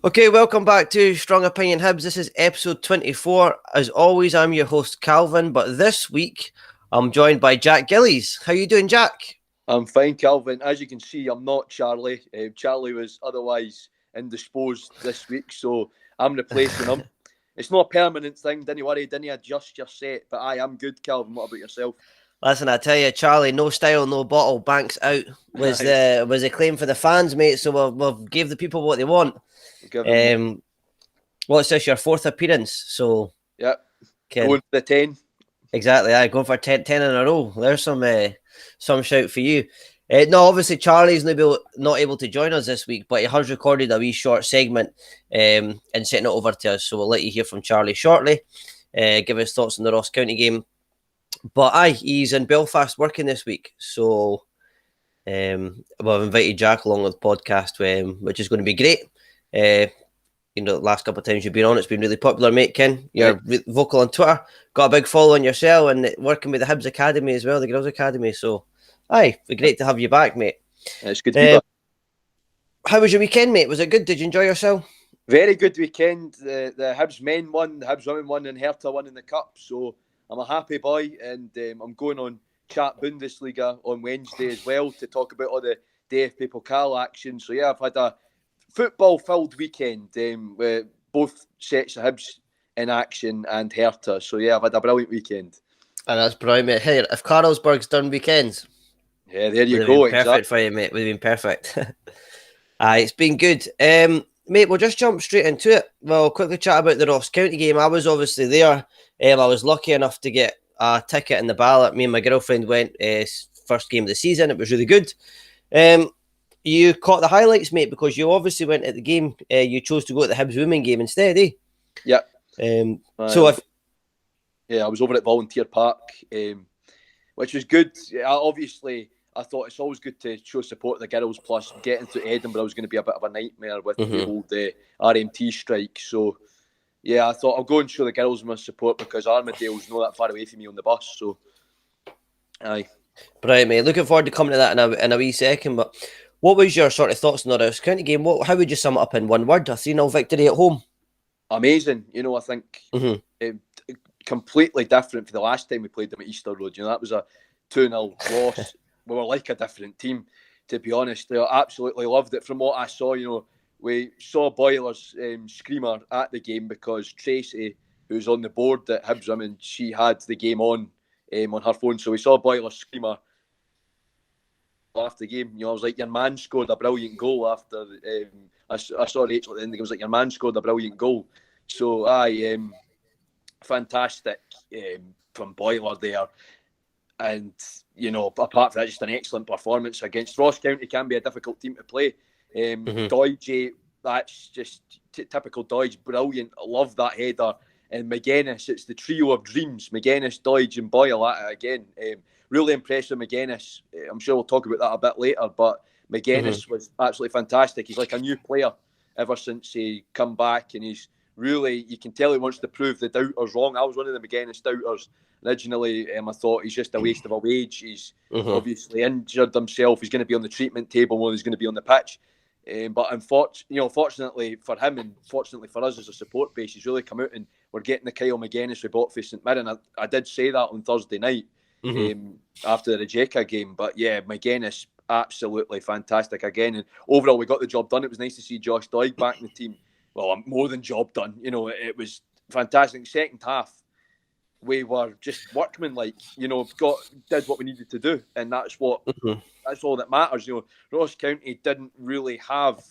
Okay, welcome back to Strong Opinion Hibs. This is episode 24. As always, I'm your host, Calvin, but this week I'm joined by Jack Gillies. How you doing, Jack? I'm fine, Calvin. As you can see, I'm not Charlie. Charlie was otherwise indisposed this week, so I'm replacing him. It's not a permanent thing. Didn't worry, didn't adjust your set. But I am good, Calvin. What about yourself? Listen, I tell you, Charlie, no style, no bottle, banks out was the claim for the fans, mate. So we've gave the people what they want. What's this, your fourth appearance? So yeah, going for the 10. Exactly, I go for 10 in a row. There's some shout for you. No, obviously Charlie's not able to join us this week, but he has recorded a wee short segment and sent it over to us. So we'll let you hear from Charlie shortly. Give his thoughts on the Ross County game. But he's in Belfast working this week, so we've invited Jack along with the podcast, which is going to be great. The last couple of times you've been on, it's been really popular, mate. Ken, you're vocal on Twitter, got a big following yourself, and working with the Hibs Academy as well, the Girls Academy. So, it'd be great to have you back, mate. It's good to be back. How was your weekend, mate? Was it good? Did you enjoy yourself? Very good weekend. The Hibs men won, the Hibs women won, and Hertha won in the cup. So I'm a happy boy, and I'm going on Chat Bundesliga on Wednesday as well to talk about all the DFB Pokal action. So yeah, I've had a football-filled weekend with both sets of Hibs in action and Hertha. So yeah, I've had a brilliant weekend. And that's brilliant, mate. Hey, if Carlsberg's done weekends, yeah, there you go. Perfect for you, mate. Would have been perfect. It's been good. Mate, we'll just jump straight into it. Well, quickly chat about the Ross County game. I was obviously there. I was lucky enough to get a ticket in the ballot. Me and my girlfriend went first game of the season. It was really good. You caught the highlights, mate, because you obviously went at the game. You chose to go at the Hibs women game instead, eh? Yeah. I was over at Volunteer Park, which was good. I thought it's always good to show support to the girls, plus getting to Edinburgh was going to be a bit of a nightmare with the old RMT strike. So, yeah, I thought I'll go and show the girls my support because Armadale's not that far away from me on the bus. So, aye. Right, mate. Looking forward to coming to that in a wee second. But what was your sort of thoughts on the Ross County game? How would you sum it up in one word? A 3-0 victory at home? Amazing. I think completely different for the last time we played them at Easter Road. That was a 2-0 loss. We were like a different team, to be honest. I absolutely loved it. From what I saw, we saw Boyler's screamer at the game because Tracy, who's on the board at Hibs Women, she had the game on her phone. So we saw Boyler's screamer after the game. I was like, your man scored a brilliant goal after. I saw Rachel at the end. It was like, your man scored a brilliant goal. So, fantastic from Boiler there. And, apart from that, just an excellent performance against Ross County. Can be a difficult team to play. Doige, that's just typical Doige, brilliant. I love that header. And McGuinness, it's the trio of dreams. McGuinness, Doige and Boyle at it again. Really impressed with McGuinness. I'm sure we'll talk about that a bit later, but McGuinness was absolutely fantastic. He's like a new player ever since he come back, and he's really, you can tell he wants to prove the doubters wrong. I was one of the McGuinness doubters originally. I thought he's just a waste of a wage. He's obviously injured himself. He's going to be on the treatment table more than he's going to be on the pitch. But fortunately for him and fortunately for us as a support base, he's really come out and we're getting the Kyle McGuinness we bought for St Mirren. I did say that on Thursday night after the Rijeka game. But yeah, McGuinness, absolutely fantastic again. And overall, we got the job done. It was nice to see Josh Doig back in the team. Well, more than job done. It was fantastic. Second half, we were just workmanlike. Did what we needed to do, and that's what that's all that matters. Ross County didn't really have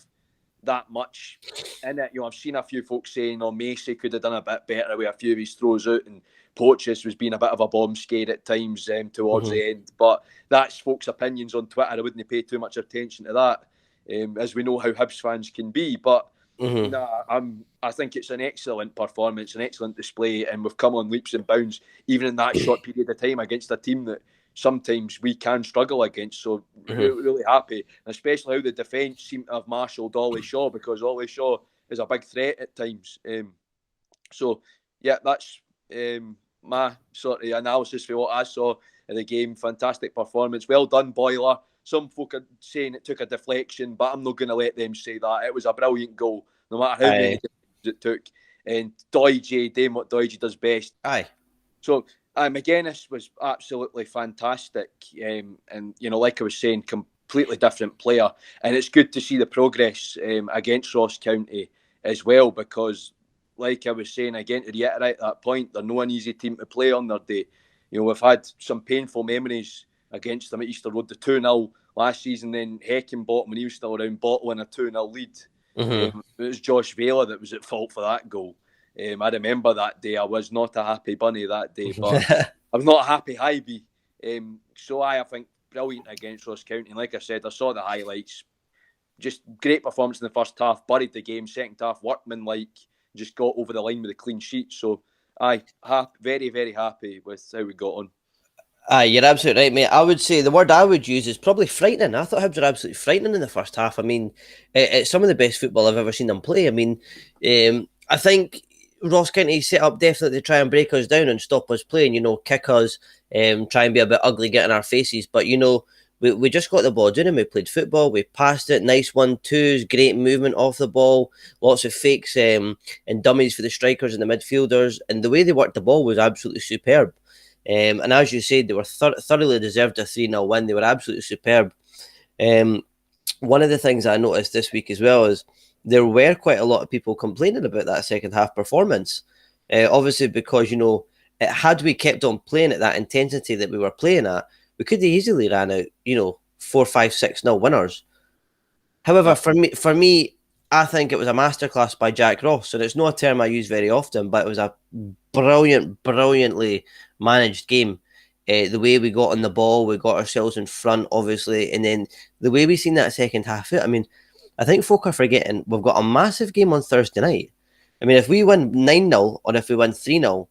that much in it. I've seen a few folks saying, Macy could have done a bit better with a few of his throws out, and Poaches was being a bit of a bomb scare at times towards the end. But that's folks' opinions on Twitter. I wouldn't pay too much attention to that, as we know how Hibs fans can be. But I think it's an excellent performance, an excellent display, and we've come on leaps and bounds, even in that short period of time, against a team that sometimes we can struggle against. So really happy, and especially how the defence seemed to have marshalled Ollie Shaw, because Ollie Shaw is a big threat at times. So yeah, that's my sort of analysis for what I saw in the game. Fantastic performance, well done, Boiler. Some folk are saying it took a deflection, but I'm not going to let them say that. It was a brilliant goal. no matter how many it took. And Doige doing what Doige does best. Aye. So McGuinness was absolutely fantastic. And, you know, like I was saying, completely different player. And it's good to see the progress against Ross County as well, because, like I was saying, again, to reiterate that point, they're no an easy team to play on their day. You know, we've had some painful memories against them at Easter Road, the 2-0 last season, then Heckenbottom when he was still around, bottling a 2-0 lead. It was Josh Vela that was at fault for that goal. I remember that day. I was not a happy bunny that day, but I was not a happy Hibs. So I think brilliant against Ross County. And like I said, I saw the highlights. Just great performance in the first half, buried the game. Second half, workmanlike, just got over the line with a clean sheet. So very, very happy with how we got on. Aye, you're absolutely right, mate. I would say the word I would use is probably frightening. I thought Hibs were absolutely frightening in the first half. I mean, it's some of the best football I've ever seen them play. I mean, I think Ross County set up definitely to try and break us down and stop us playing, you know, kick us, try and be a bit ugly, get in our faces. But, you know, we just got the ball down and we played football. We passed it, nice 1-2s, great movement off the ball, lots of fakes and dummies for the strikers and the midfielders. And the way they worked the ball was absolutely superb. And as you said, they were thoroughly deserved a 3-0 win. They were absolutely superb. One of the things I noticed this week as well is there were quite a lot of people complaining about that second half performance. Obviously, because, you know, had we kept on playing at that intensity that we were playing at, we could have easily ran out, you know, 4-5-6-0 winners. However, for me, I think it was a masterclass by Jack Ross, and it's not a term I use very often, but it was a brilliantly managed game. The way we got on the ball, we got ourselves in front, obviously, and then the way we seen that second half. I mean, I think folk are forgetting we've got a massive game on Thursday night. I mean, if we win 9-0 or if we win 3-0,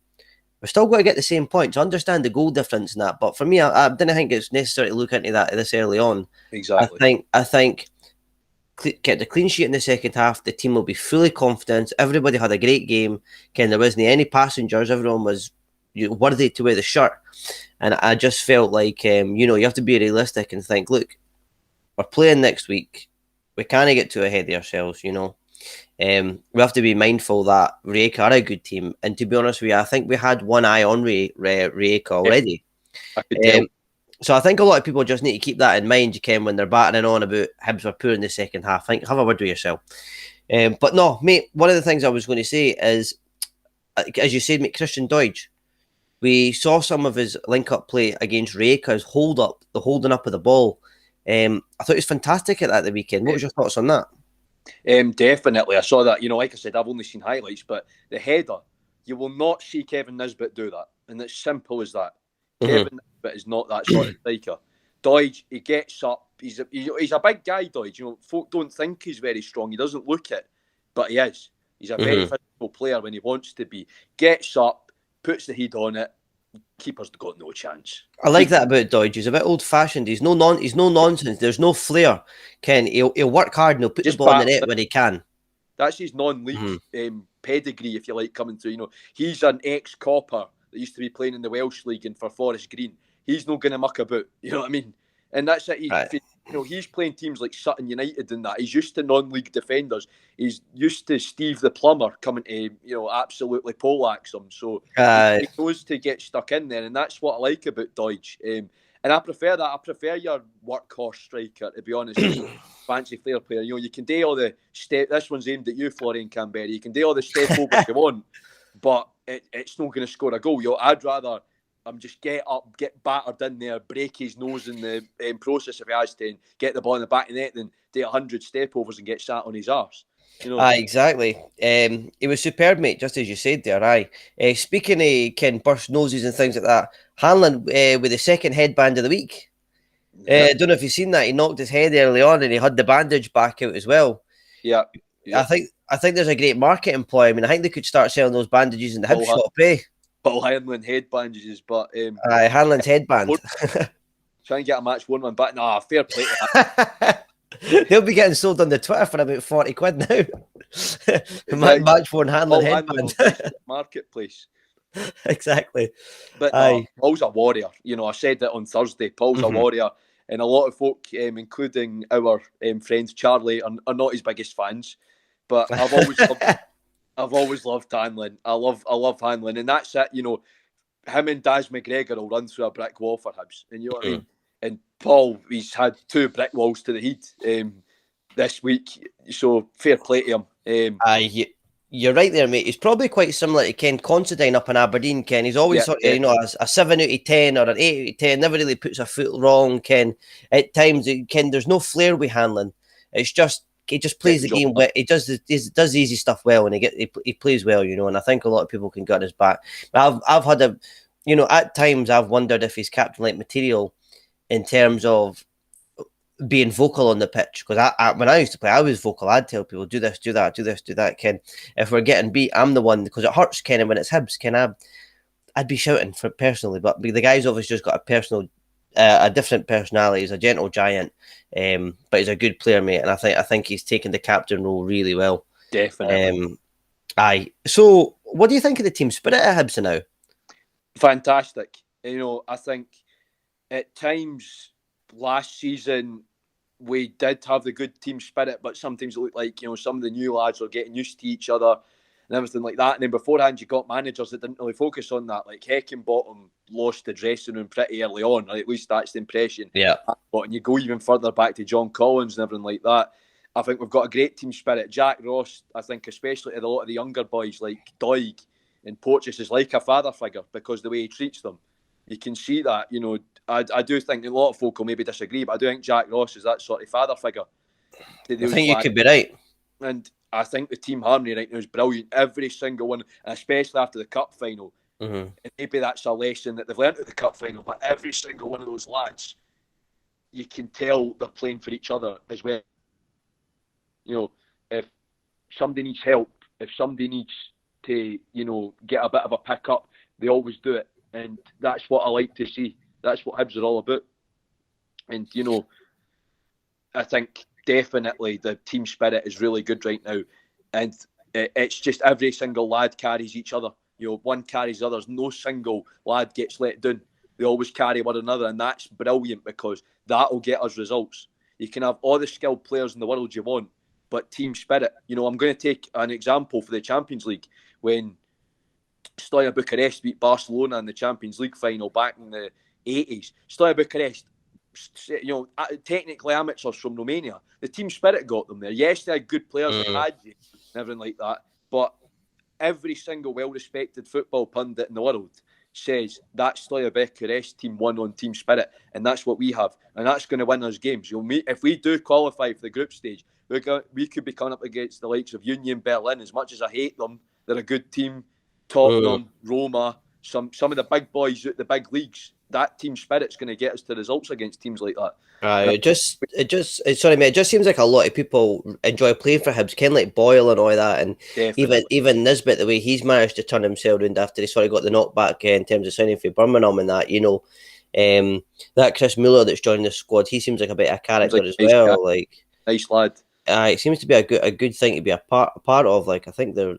we're still going to get the same points. I understand the goal difference in that, but for me, I didn't think it's necessary to look into that this early on. Exactly. I think get the clean sheet in the second half, the team will be fully confident. Everybody had a great game. There wasn't any passengers. Everyone was worthy to wear the shirt. And I just felt like, you know, you have to be realistic and think, look, we're playing next week. We can't get too ahead of ourselves, you know. We have to be mindful that Rijeka are a good team. And to be honest with you, I think we had one eye on Rijeka already. I could tell. So I think a lot of people just need to keep that in mind, when they're battering on about Hibs were poor in the second half. Have a word with yourself. But no, mate, one of the things I was going to say is, as you said, mate, Christian Doige, we saw some of his link-up play against Rijeka's the holding up of the ball. I thought it was fantastic at that the weekend. What was your thoughts on that? Definitely. I saw that. You know, like I said, I've only seen highlights, but the header, you will not see Kevin Nisbet do that. And it's simple as that. Kevin Nisbet is not that sort of striker. Doige, he gets up. He's a big guy, Doige. You know, folk don't think he's very strong. He doesn't look it, but he is. He's a very physical player when he wants to be. Gets up, puts the heat on it. Keeper's got no chance. I like that about Doige. He's a bit old-fashioned. He's no nonsense. There's no flair. He'll work hard and he'll put the ball in the net when he can. That's his non-league pedigree, if you like, coming through. You know, he's an ex-copper that used to be playing in the Welsh League and for Forest Green. He's not going to muck about. You know what I mean? And that's it. You know, he's playing teams like Sutton United and that. He's used to non-league defenders. He's used to Steve the Plumber coming to, you know, absolutely poleaxe him. So he goes to get stuck in there, and that's what I like about Doige. And I prefer that. I prefer your workhorse striker, to be honest. Fancy flair player. You know, you can do all the step. This one's aimed at you, Florian Canberra. You can do all the step over you want, but it's not going to score a goal. You know, I'd rather just get up, get battered in there, break his nose in the process if he has to, and get the ball in the back of the net, than do 100 step overs and get sat on his arse. You know? Exactly. It was superb, mate, just as you said there. Speaking of burst noses and things like that, Hanlon with the second headband of the week. I don't know if you've seen that. He knocked his head early on and he had the bandage back out as well. Yeah. I think there's a great marketing ploy. I mean, I think they could start selling those bandages in the Hibs shop, Paul Hanlon head bandages, but Hanlon's headband. Try and get a match one, but nah, fair play to that. He'll be getting sold on the Twitter for about 40 quid now. Match one Hanlon headband. Marketplace. Exactly. But Paul's a warrior. You know, I said that on Thursday. Paul's a warrior, and a lot of folk, including our friends Charlie, are not his biggest fans. but I've always loved Hanlon. I love Hanlon, and that's it. You know, him and Daz McGregor will run through a brick wall for Hibs, and you know what I mean. And Paul, he's had 2 brick walls to the head this week, so fair play to him. You're right there, mate. He's probably quite similar to Ken Considine up in Aberdeen. Ken, he's always sort of, you know, a 7 out of 10 or an 8 out of 10. Never really puts a foot wrong. Ken, at times, Ken, there's no flair with Hanlon. It's just he just plays the game well. He does the easy stuff well, and he plays well, you know. And I think a lot of people can get his back. But I've had a, you know, at times I've wondered if he's captain like material in terms of being vocal on the pitch, because when I used to play, I was vocal. I'd tell people, do this, do that, do this, do that. Ken, if we're getting beat, I'm the one, because it hurts. Ken, and when it's Hibs, Ken, I'd be shouting for personally, but the guy's obviously just got a different personality. He's a gentle giant, but he's a good player, mate. And I think he's taken the captain role really well. Definitely. So, what do you think of the team spirit at Hibs now? Fantastic. You know, I think at times last season we did have the good team spirit, but sometimes it looked like, you know, some of the new lads were getting used to each other and everything like that. And then beforehand, you got managers that didn't really focus on that. Like Heckingbottom lost the dressing room pretty early on, or at least that's the impression. Yeah. And you go even further back to John Collins and everything like that. I think we've got a great team spirit. Jack Ross, I think, especially to a lot of the younger boys like Doig and Porteous, is like a father figure because the way he treats them. You can see that, you know. I do think a lot of folk will maybe disagree, but I do think Jack Ross is that sort of father figure. I think you could be right. And I think the team harmony right now is brilliant. Every single one, especially after the cup final. And maybe that's a lesson that they've learned at the cup final, but every single one of those lads, you can tell they're playing for each other as well. You know, if somebody needs help, if somebody needs to, you know, get a bit of a pick up, they always do it. And that's what I like to see. That's what Hibs are all about. And, you know, I think definitely the team spirit is really good right now. And it's just every single lad carries each other. You know, one carries others. No single lad gets let down. They always carry one another. And that's brilliant because that will get us results. You can have all the skilled players in the world you want, but team spirit. You know, I'm going to take an example for the Champions League. When Steaua Bucharest beat Barcelona in the Champions League final back in the 80s. Steaua Bucharest, you know, technically amateurs from Romania. The team spirit got them there. Yes, they had good players, they had you, and everything like that. But every single well-respected football pundit in the world says that Steaua Bucharest team won on team spirit, and that's what we have, and that's going to win us games. You know, if we do qualify for the group stage, we could be coming up against the likes of Union Berlin. As much as I hate them, they're a good team. Tottenham, Roma, some of the big boys at the big leagues. That team spirit's going to get us to results against teams like that. It just seems like a lot of people enjoy playing for Hibs, kind of like Boyle and all that, and even Nisbet, the way he's managed to turn himself around after he sort of got the knockback in terms of signing for Birmingham and that, you know, that Chris Muller that's joined the squad, he seems like a bit of a character as well, like nice lad. It seems to be a good thing to be a part of. Like, I think they're,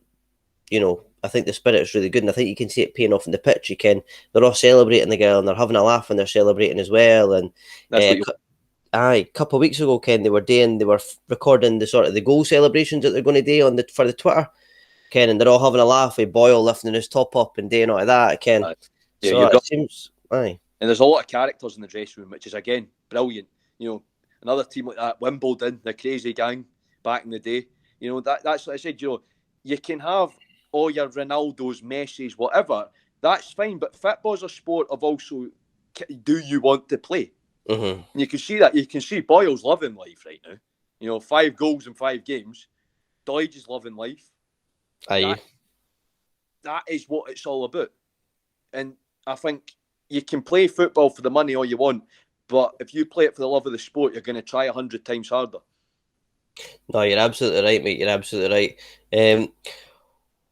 you know, I think the spirit is really good, and I think you can see it paying off in the pitch. They're all celebrating the girl, and they're having a laugh, and they're celebrating as well. And a couple of weeks ago, Ken, they were recording the sort of the goal celebrations that they're going to do for the Twitter, Ken, and they're all having a laugh with Boyle lifting his top up and doing all of that, Ken. It seems, And there's a lot of characters in the dressing room, which is again brilliant. You know, another team like that, Wimbledon, the crazy gang back in the day. You know, that's what I said. You know, you can have all your Ronaldos, Messi's, whatever. That's fine, but football's a sport of also, do you want to play? And you can see that. You can see Boyle's loving life right now. You know, 5 goals in 5 games. Doig is loving life. That is what it's all about. And I think you can play football for the money all you want, but if you play it for the love of the sport, you're going to try 100 times harder. No, you're absolutely right, mate. You're absolutely right.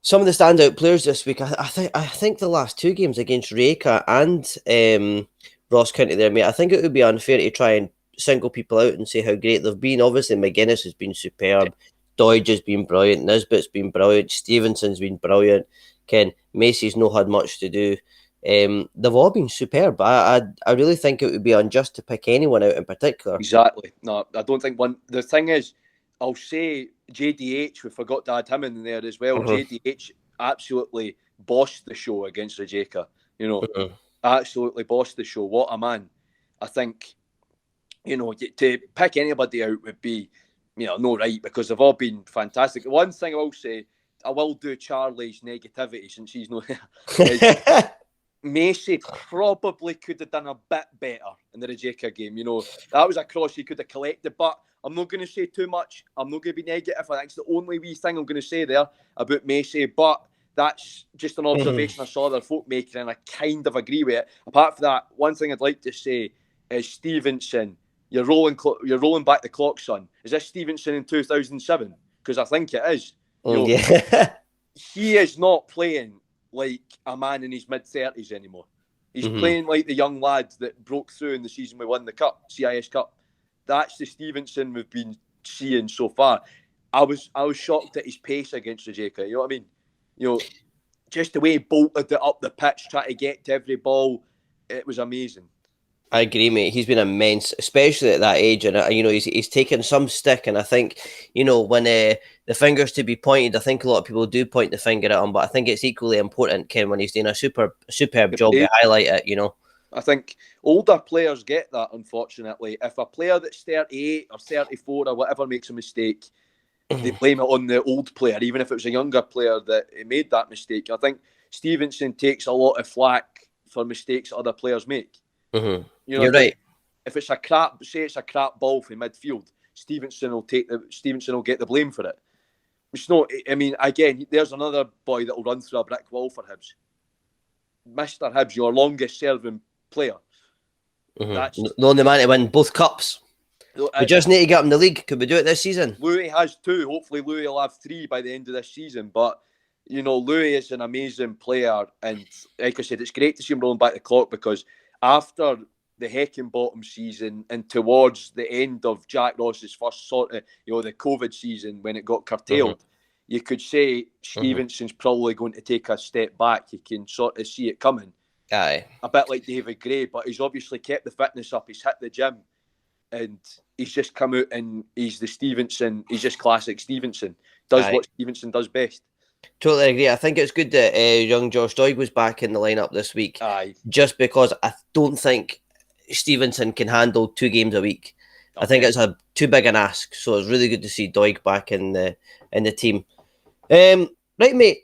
Some of the standout players this week, I think the last 2 games against Rijeka and Ross County there, mate, I think it would be unfair to try and single people out and say how great they've been. Obviously, McGuinness has been superb. Doig has been brilliant. Nisbet's been brilliant. Stevenson's been brilliant. Ken Macy's not had much to do. They've all been superb. I really think it would be unjust to pick anyone out in particular. Exactly. No, I don't think one. The thing is, I'll say JDH, we forgot to add him in there as well. Mm-hmm. JDH absolutely bossed the show against Rijeka. Mm-hmm. Absolutely bossed the show. What a man. I think, to pick anybody out would be, no right, because they've all been fantastic. One thing I will say, I will do Charlie's negativity since he's not here. Macy probably could have done a bit better in the Rijeka game. That was a cross he could have collected, but I'm not going to say too much. I'm not going to be negative. I think it's the only wee thing I'm going to say there about Macy, but that's just an observation I saw their folk making, and I kind of agree with it. Apart from that, one thing I'd like to say is Stevenson. You're rolling back the clock, son. Is this Stevenson in 2007? Because I think it is. Yeah. He is not playing like a man in his mid-30s anymore. He's playing like the young lad that broke through in the season we won the Cup, CIS Cup. That's the Stevenson we've been seeing so far. I was shocked at his pace against Rijeka. You know what I mean? Just the way he bolted it up the pitch, trying to get to every ball, it was amazing. I agree, mate. He's been immense, especially at that age, and he's taken some stick. And I think when the fingers to be pointed, I think a lot of people do point the finger at him, but I think it's equally important, Ken, when he's doing a superb job to highlight it. I think older players get that. Unfortunately, if a player that's 38 or 34 or whatever makes a mistake, they blame it on the old player, even if it was a younger player that made that mistake. I think Stevenson takes a lot of flack for mistakes other players make. Mm-hmm. You're right. If it's a crap ball from midfield, Stevenson will get the blame for it. It's not. I mean, again, there's another boy that will run through a brick wall for Hibs. Mr. Hibs, your longest serving player. Mm-hmm. That's the only man to win both cups. We just need to get him the league. Could we do it this season? Louis has 2. Hopefully, Louis will have 3 by the end of this season. But Louis is an amazing player, and like I said, it's great to see him rolling back the clock, because after the Heckenbottom season and towards the end of Jack Ross's first sort of, the COVID season when it got curtailed, you could say Stevenson's probably going to take a step back. You can sort of see it coming. Aye. A bit like David Gray, but he's obviously kept the fitness up. He's hit the gym, and he's just come out and he's the Stevenson. He's just classic Stevenson. Does what Stevenson does best. Totally agree. I think it's good that young Josh Doig was back in the lineup this week. Aye. Just because I don't think Stevenson can handle 2 games a week. Okay. I think it's too big an ask. So it's really good to see Doig back in the team. Right, mate.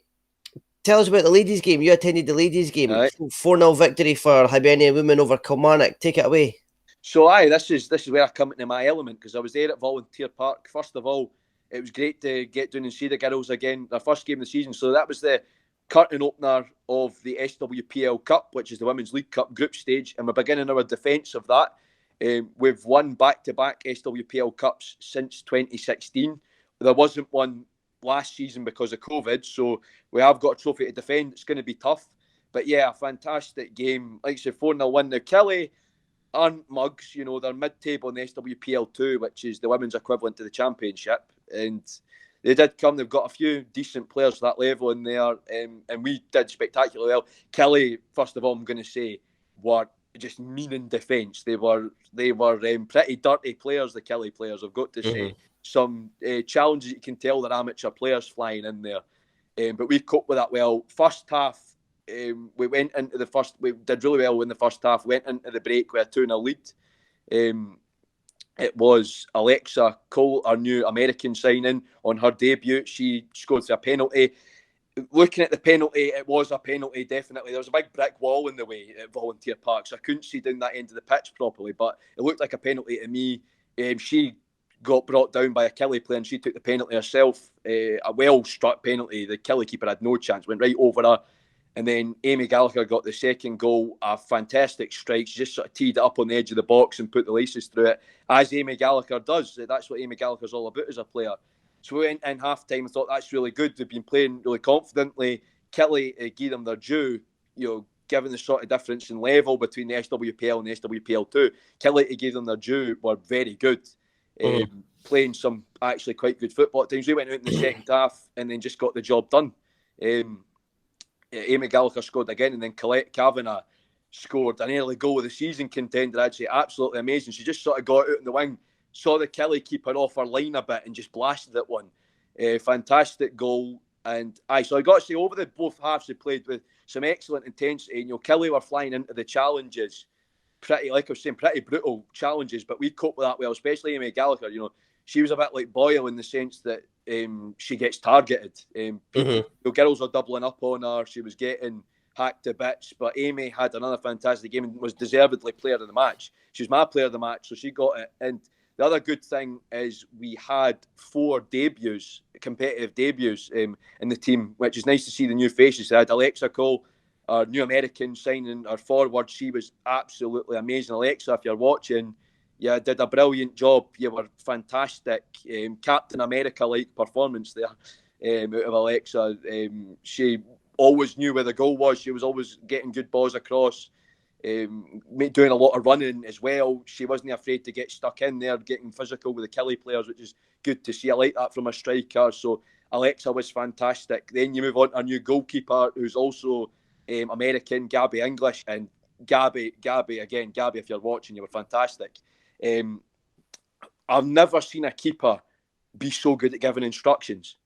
Tell us about the ladies' game. You attended the ladies' game. Right. 4-0 victory for Hibernian women over Kilmarnock. Take it away. So, this is where I come into my element, because I was there at Volunteer Park. First of all, it was great to get down and see the girls again, their first game of the season. So that was the curtain opener of the SWPL Cup, which is the Women's League Cup group stage, and we're beginning our defence of that. We've won back-to-back SWPL Cups since 2016. There wasn't one last season because of COVID, so we have got a trophy to defend. It's going to be tough. But yeah, a fantastic game. Like I said, 4-0 win. Now, Kelly aren't mugs, they're mid-table in the SWPL 2, which is the women's equivalent to the Championship. And they did come. They've got a few decent players at that level in there, and we did spectacularly well. Kelly, first of all, I'm going to say, were just mean in defence. They were pretty dirty players, the Kelly players, I've got to say. Some challenges you can tell they're amateur players flying in there. But we coped with that well. First half, we did really well in the first half. We went into the break with a 2-0 lead. It was Alexa Cole, our new American signing, on her debut. She scored a penalty. Looking at the penalty, it was a penalty, definitely. There was a big brick wall in the way at Volunteer Park, so I couldn't see down that end of the pitch properly, but it looked like a penalty to me. She got brought down by a Kelly player, and she took the penalty herself. A well-struck penalty. The Kelly keeper had no chance, went right over her. And then Amy Gallagher got the second goal, a fantastic strike. She just sort of teed it up on the edge of the box and put the laces through it, as Amy Gallagher does. That's what Amy Gallagher's all about as a player. So we went in half-time and thought, that's really good. They've been playing really confidently. Kelly gave them their due, given the sort of difference in level between the SWPL and the SWPL2. Kelly gave them their due, were very good. Playing some actually quite good football at times. We went out in the second half and then just got the job done. Amy Gallagher scored again, and then Colette Kavanagh scored an early goal of the season contender. I'd say absolutely amazing. She just sort of got out in the wing, saw the Kelly keeper off her line a bit, and just blasted it one. Fantastic goal. And so I got to say, over the both halves, they played with some excellent intensity. And, Killie were flying into the challenges, pretty, like I was saying, pretty brutal challenges, but we coped with that well, especially Amy Gallagher. She was a bit like Boyle in the sense that she gets targeted. Girls are doubling up on her. She was getting hacked to bits, but Amy had another fantastic game and was deservedly player of the match. She was my player of the match, so she got it. And the other good thing is we had 4 debuts, competitive debuts in the team, which is nice to see the new faces. I had Alexa Cole, our new American signing, our forward. She was absolutely amazing. Alexa, if you're watching, you did a brilliant job. You were fantastic. Captain America-like performance there out of Alexa. She always knew where the goal was. She was always getting good balls across, doing a lot of running as well. She wasn't afraid to get stuck in there, getting physical with the Killie players, which is good to see. I like that from a striker. So Alexa was fantastic. Then you move on to our new goalkeeper, who's also American, Gabby English. And Gabby, if you're watching, you were fantastic. I've never seen a keeper be so good at giving instructions.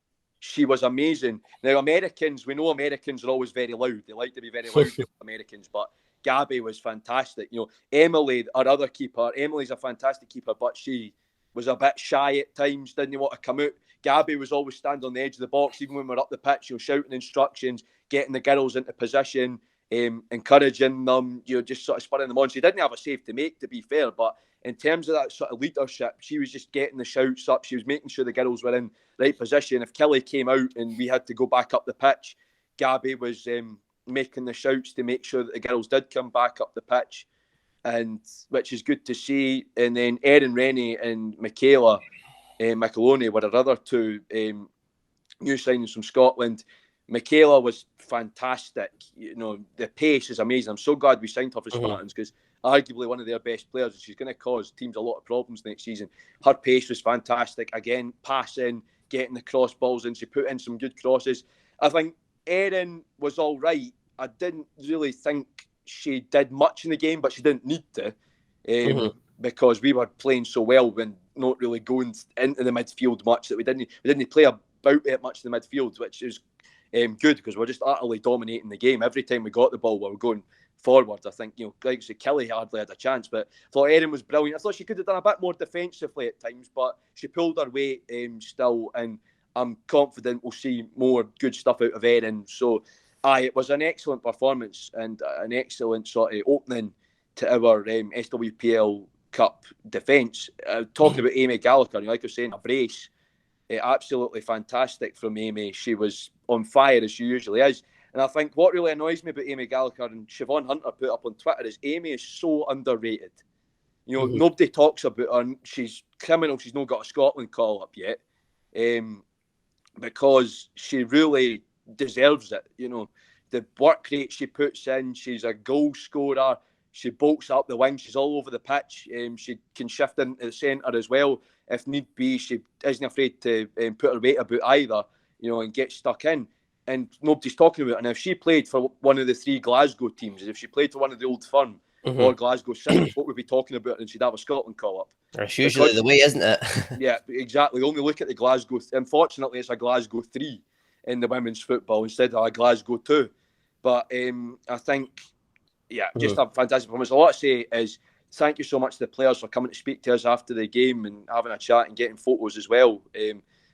She was amazing. Now, we know Americans are always very loud. They like to be very loud, Americans, but Gabby was fantastic. Emily, our other keeper, Emily's a fantastic keeper, but she was a bit shy at times, didn't want to come out. Gabby was always standing on the edge of the box, even when we're up the pitch, shouting instructions, getting the girls into position, encouraging them, just sort of spurring them on. She didn't have a save to make, to be fair, but in terms of that sort of leadership, she was just getting the shouts up. She was making sure the girls were in right position. If Killie came out and we had to go back up the pitch, Gabby was making the shouts to make sure that the girls did come back up the pitch, and which is good to see. And then Erin Rainey and Michaela Malonga were our other 2 new signings from Scotland. Michaela was fantastic. The pace is amazing. I'm so glad we signed her for Spartans, because arguably one of their best players. She's going to cause teams a lot of problems next season. Her pace was fantastic. Again, passing, getting the cross balls in. She put in some good crosses. I think Erin was all right. I didn't really think she did much in the game, but she didn't need to, because we were playing so well when not really going into the midfield much, that we didn't play about it much in the midfield, which is good, because we're just utterly dominating the game. Every time we got the ball, we were going forward. I think, like I said, Killie hardly had a chance, but I thought Erin was brilliant. I thought she could have done a bit more defensively at times, but she pulled her weight still, and I'm confident we'll see more good stuff out of Erin. So it was an excellent performance and an excellent sort of opening to our SWPL Cup defence. Talking about Amy Gallagher, like I was saying, a brace. Absolutely fantastic from Amy. She was on fire, as she usually is. And I think what really annoys me about Amy Gallagher, and Siobhan Hunter put up on Twitter, is Amy is so underrated. Nobody talks about her. She's criminal. She's not got a Scotland call-up yet, because she really deserves it. The work rate she puts in. She's a goal scorer. She bolts up the wing. She's all over the pitch. She can shift into the centre as well if need be. She isn't afraid to put her weight about either, and get stuck in. And nobody's talking about it. And if she played for one of the 3 Glasgow teams, if she played for one of the Old Firm or Glasgow City, what would we be talking about? And she'd have a Scotland call-up. That's usually the way, isn't it? Yeah, exactly. Only look at the Glasgow. Unfortunately, it's a Glasgow 3 in the women's football instead of a Glasgow 2. But I think, just a fantastic performance. A lot to say is thank you so much to the players for coming to speak to us after the game and having a chat and getting photos as well.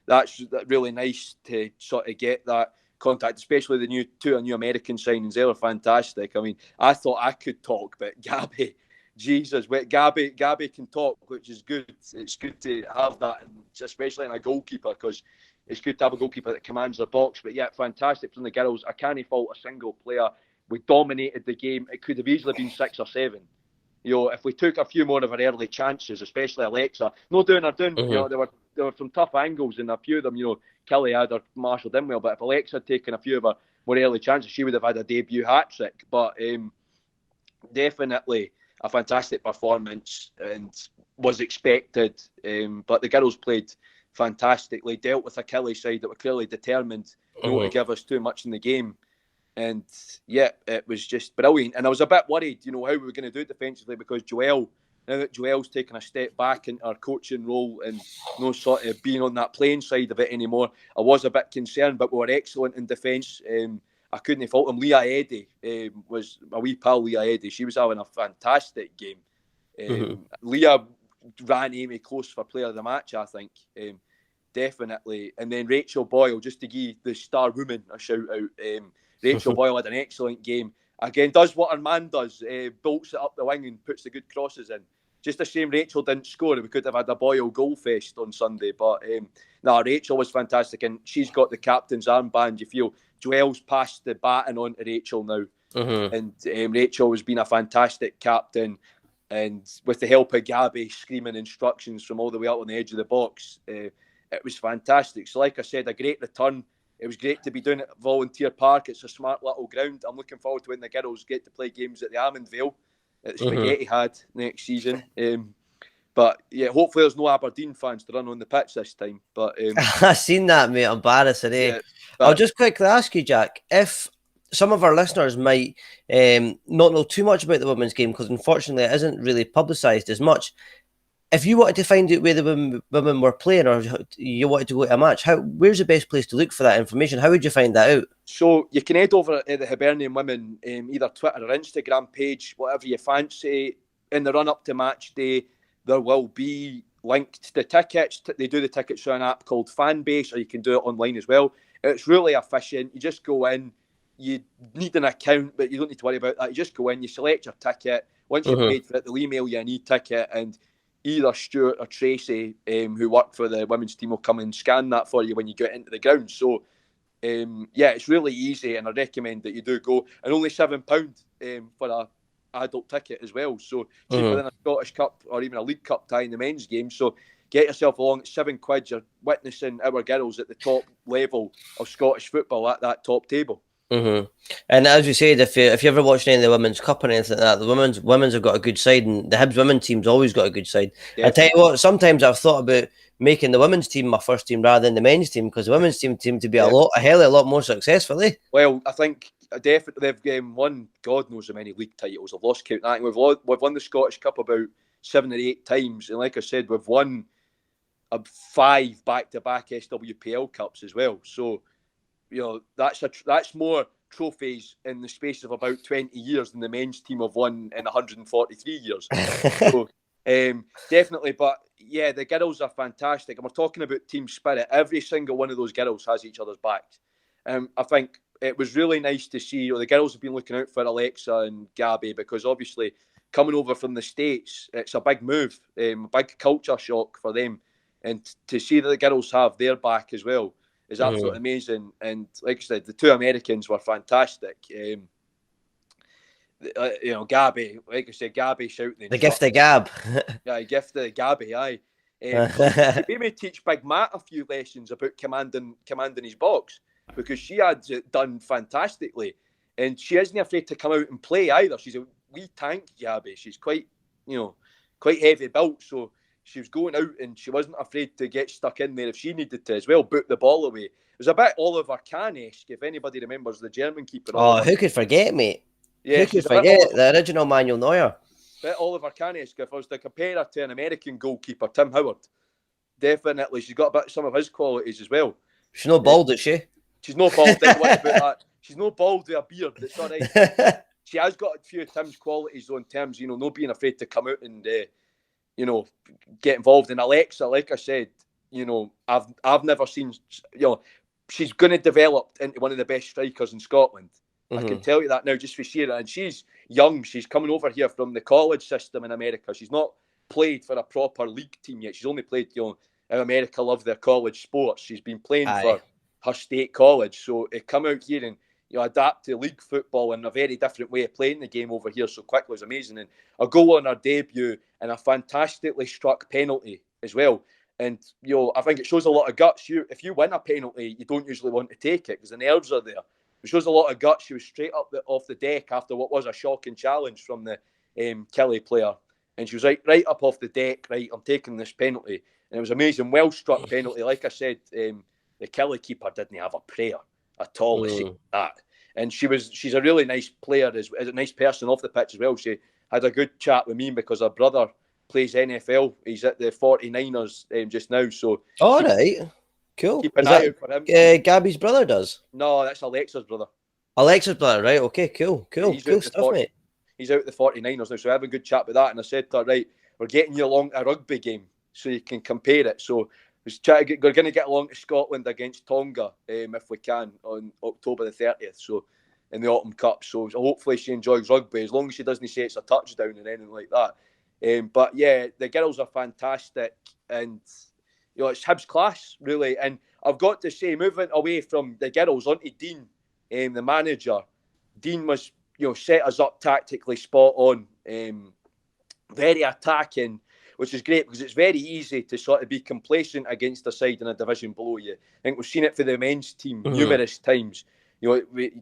That's really nice to sort of get that contact, especially the two new American signings. They were fantastic. I mean, I thought I could talk, but Gabby, Jesus, Gabby can talk, which is good. It's good to have that, especially in a goalkeeper, because it's good to have a goalkeeper that commands the box. But fantastic from the girls. I can't fault a single player. We dominated the game. It could have easily been 6 or 7. If we took a few more of our early chances, especially Alexa, no doing her doing. There were some tough angles, and a few of them, Killie had her marshalled in well. But if Alexa had taken a few of her more early chances, she would have had a debut hat trick. But definitely a fantastic performance and was expected. But the girls played fantastically, dealt with a Killie side that were clearly determined not to give us too much in the game. And it was just brilliant. And I was a bit worried, how we were going to do it defensively, because Joelle now that Joelle's taken a step back into her coaching role and no sort of being on that playing side of it anymore, I was a bit concerned, but we were excellent in defence. I couldn't fault them. Leah Eddy was my wee pal. Leah Eddy, she was having a fantastic game. Leah ran Amy close for player of the match, I think. Definitely. And then Rachel Boyle, just to give the star woman a shout out. Rachel Boyle had an excellent game. Again, does what her man does, bolts it up the wing and puts the good crosses in. Just a shame Rachel didn't score. We could have had a Boyle goal fest on Sunday. But Rachel was fantastic, and she's got the captain's armband. You feel Joelle's passed the baton on to Rachel now. And Rachel has been a fantastic captain. And with the help of Gabby screaming instructions from all the way up on the edge of the box, it was fantastic. So like I said, a great return. It was great to be doing it at Volunteer Park. It's a smart little ground. I'm looking forward to when the girls get to play games at the Almondvale, at the Spaghetti Had next season. But yeah, hopefully there's no Aberdeen fans to run on the pitch this time. But I've seen that, mate. Embarrassing, eh? Yeah, I'll just quickly ask you, Jack, if some of our listeners might not know too much about the women's game, because unfortunately it isn't really publicised as much. If you wanted to find out where the women were playing, or you wanted to go to a match, where's the best place to look for that information? How would you find that out? So you can head over to the Hibernian Women, either Twitter or Instagram page, whatever you fancy. In the run-up to match day, there will be linked to tickets. They do the tickets through an app called Fanbase, or you can do it online as well. It's really efficient. You just go in. You need an account, but you don't need to worry about that. You just go in, you select your ticket. Once you've paid for it, they'll email you an e-ticket, and either Stuart or Tracy, who work for the women's team, will come and scan that for you when you get into the ground. So, it's really easy, and I recommend that you do go. And only £7 for a adult ticket as well. So cheaper than a Scottish Cup or even a League Cup tie in the men's game. So get yourself along. It's £7. You're witnessing our girls at the top level of Scottish football at that top table. And as you said, if you ever watched any of the Women's Cup or anything like that, the women's have got a good side, and the Hibs women's team's always got a good side. I tell you what, sometimes I've thought about making the women's team my first team rather than the men's team, because the women's team seem to be a hell of a lot more successful. Well, I think definitely they've won God knows how many league titles. I've lost count. I think we've won the Scottish Cup about 7 or 8 times, and like I said, we've won 5 back-to-back SWPL Cups as well. So, you know, that's more trophies in the space of about 20 years than the men's team have won in 143 years. So, definitely, but yeah, the girls are fantastic, and we're talking about team spirit. Every single one of those girls has each other's backs. I think it was really nice to see. The girls have been looking out for Alexa and Gabby, because obviously coming over from the States, it's a big move, a big culture shock for them, and to see that the girls have their back as well is absolutely amazing. And like I said, the 2 Americans were fantastic. Gabby, like I said, Gabby shouting. The gift of Gab. Yeah, gift of Gabby, aye. We may teach Big Matt a few lessons about commanding his box, because she had it done fantastically. And she isn't afraid to come out and play either. She's a wee tank, Gabby. She's quite heavy built, so she was going out and she wasn't afraid to get stuck in there if she needed to as well, boot the ball away. It was a bit Oliver Kahn-esque, if anybody remembers the German keeper. Oh, who could forget, mate? Yeah, who could forget the original Manuel Neuer? Bit Oliver Kahn-esque. If I was to compare her to an American goalkeeper, Tim Howard, definitely. She's got some of his qualities as well. She's not bald, is she? She's not bald. Don't worry about that. She's not bald with a beard. It's all right. She has got a few of Tim's qualities, though, in terms, not being afraid to come out and get involved. In Alexa, like I said, I've never seen, she's going to develop into one of the best strikers in Scotland. I can tell you that now just for seeing it. And she's young. She's coming over here from the college system in America. She's not played for a proper league team yet. She's only played, how America love their college sports. She's been playing for her state college. So it come out here and adapt to league football in a very different way of playing the game over here so quickly was amazing. And a goal on her debut and a fantastically struck penalty as well. And, I think it shows a lot of guts. If you win a penalty, you don't usually want to take it because the nerves are there. It shows a lot of guts. She was straight up off the deck after what was a shocking challenge from the Kelly player. And she was right up off the deck, right, I'm taking this penalty. And it was amazing, well-struck penalty. Like I said, the Kelly keeper didn't have a prayer at all to see that. And she's a really nice player, a nice person off the pitch as well. She had a good chat with me because her brother plays NFL. He's at the 49ers just now. So all right, cool. Keep an Is eye that out for him. Gabby's brother does? No, that's Alexa's brother. Alexa's brother, right? Okay, cool stuff, mate. He's out at the 49ers now, so I have a good chat with that. And I said to her, right, we're getting you along to a rugby game so you can compare it. So we're going to get along to Scotland against Tonga if we can on October the 30th. So in the Autumn Cup. So hopefully she enjoys rugby, as long as she doesn't say it's a touchdown and anything like that. But yeah, the girls are fantastic, and it's Hibs class really. And I've got to say, moving away from the girls onto Dean, the manager. Dean was set us up tactically spot on, very attacking, which is great because it's very easy to sort of be complacent against a side in a division below you. I think we've seen it for the men's team numerous times.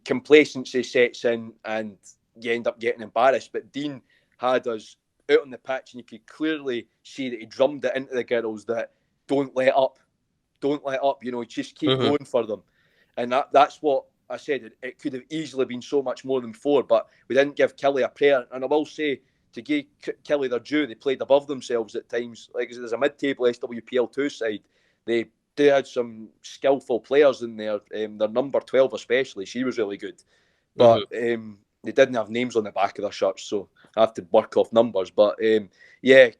Complacency sets in and you end up getting embarrassed. But Dean had us out on the pitch, and you could clearly see that he drummed it into the girls that don't let up, just keep going for them. And that's what I said. It could have easily been so much more than 4, but we didn't give Kelly a prayer. And I will say, to give Kelly their due, they played above themselves at times. Like there's a mid-table SWPL2 side. They had some skillful players in there. Their number 12 especially, she was really good. But they didn't have names on the back of their shirts, so I have to work off numbers. But yeah,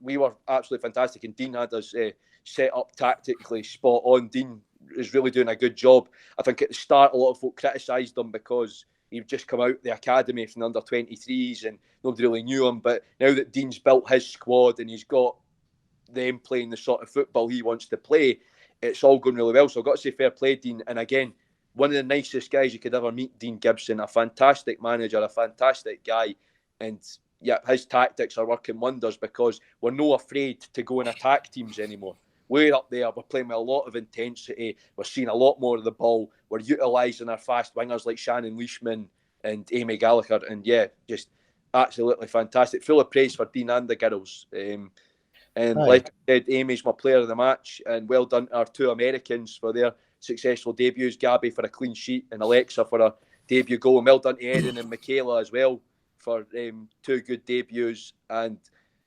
we were absolutely fantastic. And Dean had us set up tactically spot on. Dean is really doing a good job. I think at the start, a lot of folk criticised him because he'd just come out the academy from the under-23s and nobody really knew him. But now that Dean's built his squad and he's got them playing the sort of football he wants to play, it's all going really well. So I've got to say fair play, Dean. And again, one of the nicest guys you could ever meet, Dean Gibson, a fantastic manager, a fantastic guy. And yeah, his tactics are working wonders because we're not afraid to go and attack teams anymore. We're up there, we're playing with a lot of intensity, we're seeing a lot more of the ball, we're utilising our fast wingers like Shannon Leishman and Amy Gallagher, and yeah, just absolutely fantastic. Full of praise for Dean and the girls. Like I said, Amy's my player of the match, and well done to our 2 Americans for their successful debuts, Gabby for a clean sheet and Alexa for a debut goal, and well done to Erin and Michaela as well for 2 good debuts. And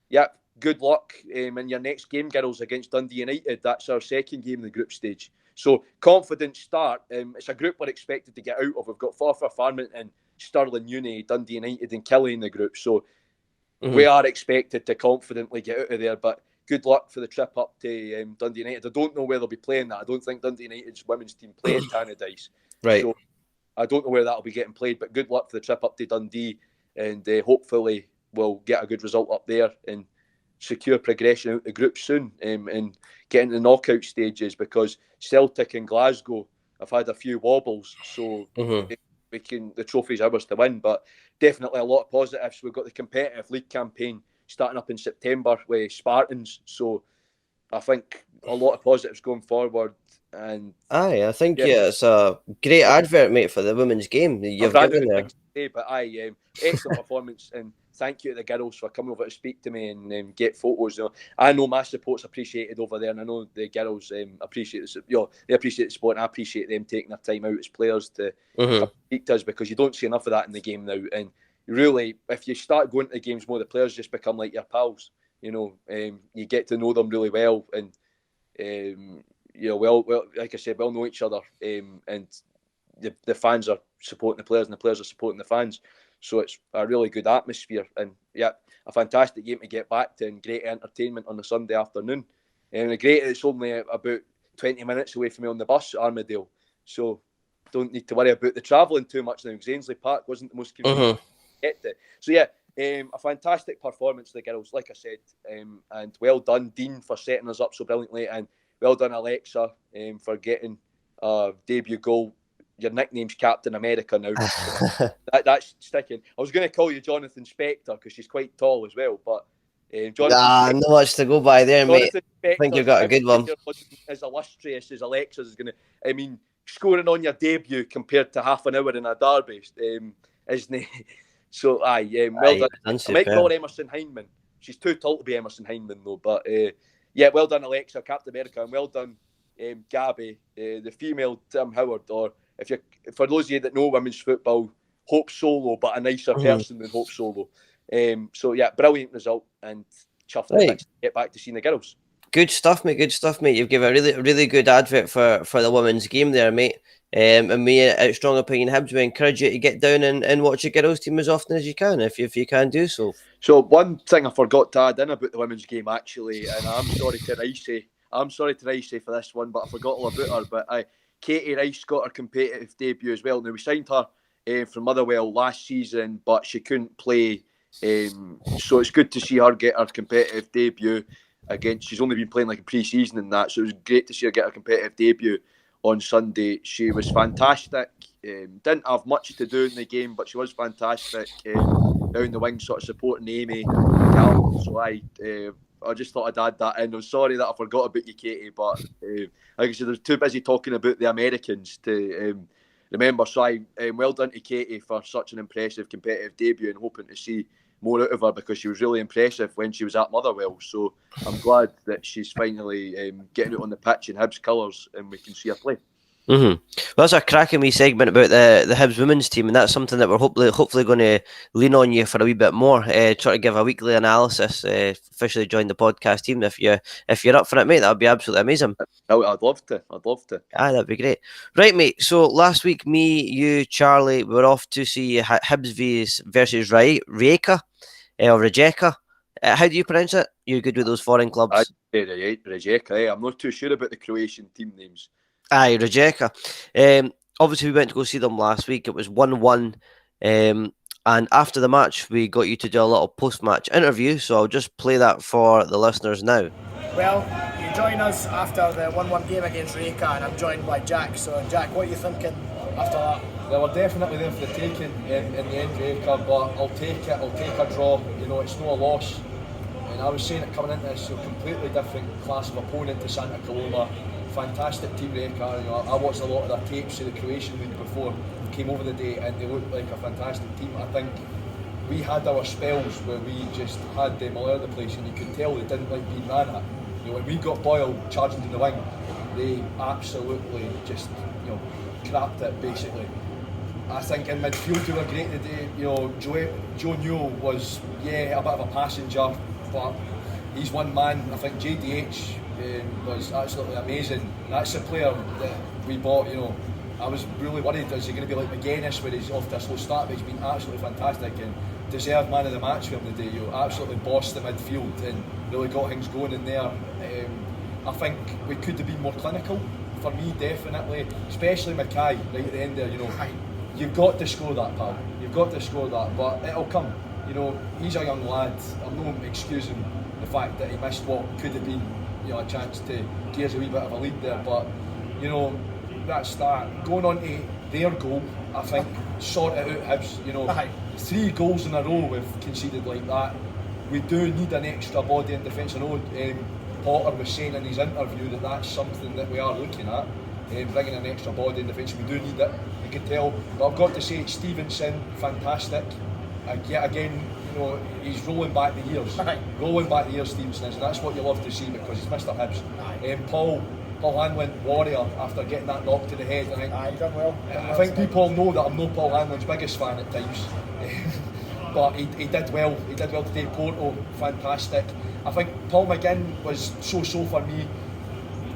yeah, good luck in your next game, girls, against Dundee United. That's our second game in the group stage. So, confident start. It's a group we're expected to get out of. We've got Forfar, Farmington, Stirling Uni, Dundee United and Killie in the group. So, we are expected to confidently get out of there. But good luck for the trip up to Dundee United. I don't know where they'll be playing that. I don't think Dundee United's women's team play at Tannadice. Right. So, I don't know where that'll be getting played. But good luck for the trip up to Dundee. And hopefully we'll get a good result up there and secure progression out the group soon and get into the knockout stages, because Celtic and Glasgow have had a few wobbles, so the trophy's ours to win. But definitely a lot of positives. We've got the competitive league campaign starting up in September with Spartans, so I think a lot of positives going forward. And I think it's a great advert, mate, for the women's game that you've given there. Say, but excellent performance, and thank you to the girls for coming over to speak to me and get photos. I know my support's appreciated over there, and I know the girls appreciate they appreciate the sport, and I appreciate them taking their time out as players to come speak to us, because you don't see enough of that in the game now. And really, if you start going to the games more, the players just become like your pals. You get to know them really well, and well, like I said, we'll know each other, and the fans are supporting the players and the players are supporting the fans. So it's a really good atmosphere, and yeah, a fantastic game to get back to, and great entertainment on a Sunday afternoon. And great, it's only about 20 minutes away from me on the bus at Armadale, so don't need to worry about the travelling too much now, because Ainsley Park wasn't the most convenient to get to. So yeah, a fantastic performance for the girls, like I said, and well done Dean for setting us up so brilliantly, and well done Alexa for getting a debut goal. Your nickname's Captain America now. That's sticking. I was going to call you Jonathan Spector because she's quite tall as well, but not much to go by there, mate. I think you've got a good one. As illustrious as Alexa's is going to, scoring on your debut compared to half an hour in a derby, isn't it? So, well done. I might call her Emerson Hindman. She's too tall to be Emerson Hindman, though. But, well done, Alexa, Captain America, and well done, Gabby, the female Tim Howard, or for those of you that know women's football, Hope Solo, but a nicer person than Hope Solo. So yeah, brilliant result, and chuffed to get back to seeing the girls. Good stuff, mate. Good stuff, mate. You've given a really good advert for the women's game there, mate. And me, out strong opinion, Hibs, we encourage you to get down and watch the girls' team as often as you can, if you can do so. So one thing I forgot to add in about the women's game, actually, and I'm sorry to Ricey for this one, but I forgot all about her. But Katie Rice got her competitive debut as well. Now, we signed her from Motherwell last season, but she couldn't play. So it's good to see her get her competitive debut. Again, she's only been playing like a pre-season and that, so it was great to see her get her competitive debut on Sunday. She was fantastic. Didn't have much to do in the game, but she was fantastic. Down the wing, sort of supporting Amy. So I just thought I'd add that in. I'm sorry that I forgot about you, Katie, but like I said, I was too busy talking about the Americans to remember. So well done to Katie for such an impressive competitive debut, and hoping to see more out of her, because she was really impressive when she was at Motherwell. So I'm glad that she's finally getting out on the pitch in Hibs colours and we can see her play. Mm-hmm. Well, that's a cracking wee segment about the Hibs women's team, and that's something that we're hopefully going to lean on you for a wee bit more. Try to give a weekly analysis. Officially join the podcast team if you're up for it, mate. That would be absolutely amazing. I'd love to. That'd be great. Right, mate. So last week, me, you, Charlie, we were off to see Hibs versus Rijeka. Or Rijeka. How do you pronounce it? You're good with those foreign clubs? Rijeka. I'm not too sure about the Croatian team names. Aye, Rijeka. Obviously, we went to go see them last week. It was 1-1. And after the match, we got you to do a little post-match interview. So I'll just play that for the listeners now. Well, you join us after the 1-1 game against Rijeka, and I'm joined by Jack. So, Jack, what are you thinking after that? Well, we're definitely there for the taking in the end, Rijeka, but I'll take it. I'll take a draw. You know, it's no loss. And I was saying it coming into this, a completely different class of opponent to Santa Coloma. Fantastic team, Rijeka. You know, I watched a lot of their tapes of the Croatian league before we came over the day, and they looked like a fantastic team. I think we had our spells where we just had them all over the place, and you could tell they didn't like being ran at. You know, when we got Boyle charging to the wing, they absolutely just, you know, crapped it basically. I think in midfield they were great today. You know, Joe Newell was a bit of a passenger, but he's one man. I think JDH was absolutely amazing. That's the player that we bought. You know, I was really worried, is he going to be like McGuinness where he's off to a slow start, but he's been absolutely fantastic and deserved man of the match for him today. You know, absolutely bossed the midfield and really got things going in there. I think we could have been more clinical. For me, definitely, especially Mackay right at the end there. You know, you've got to score that, pal. You've got to score that, but it'll come. You know, he's a young lad. I'm not excusing the fact that he missed what could have been, you know, a chance to give us a wee bit of a lead there. But you know, that's that. Going on to their goal, I think sort it out, Hibs. You know, 3 goals in a row we've conceded like that. We do need an extra body in defence. I know Potter was saying in his interview that that's something that we are looking at, bringing an extra body in defence. We do need it, you can tell. But I've got to say, Stevenson, fantastic. Yet again, you know, he's rolling back the years. Stevenson is, and that's what you love to see because he's Mr. Hibs. Paul Hanlon, warrior, after getting that knock to the head. He done well. I think people know that I'm not Paul Hanlon's biggest fan at times. But he did well. He did well today. Porto, fantastic. I think Paul McGinn was so for me.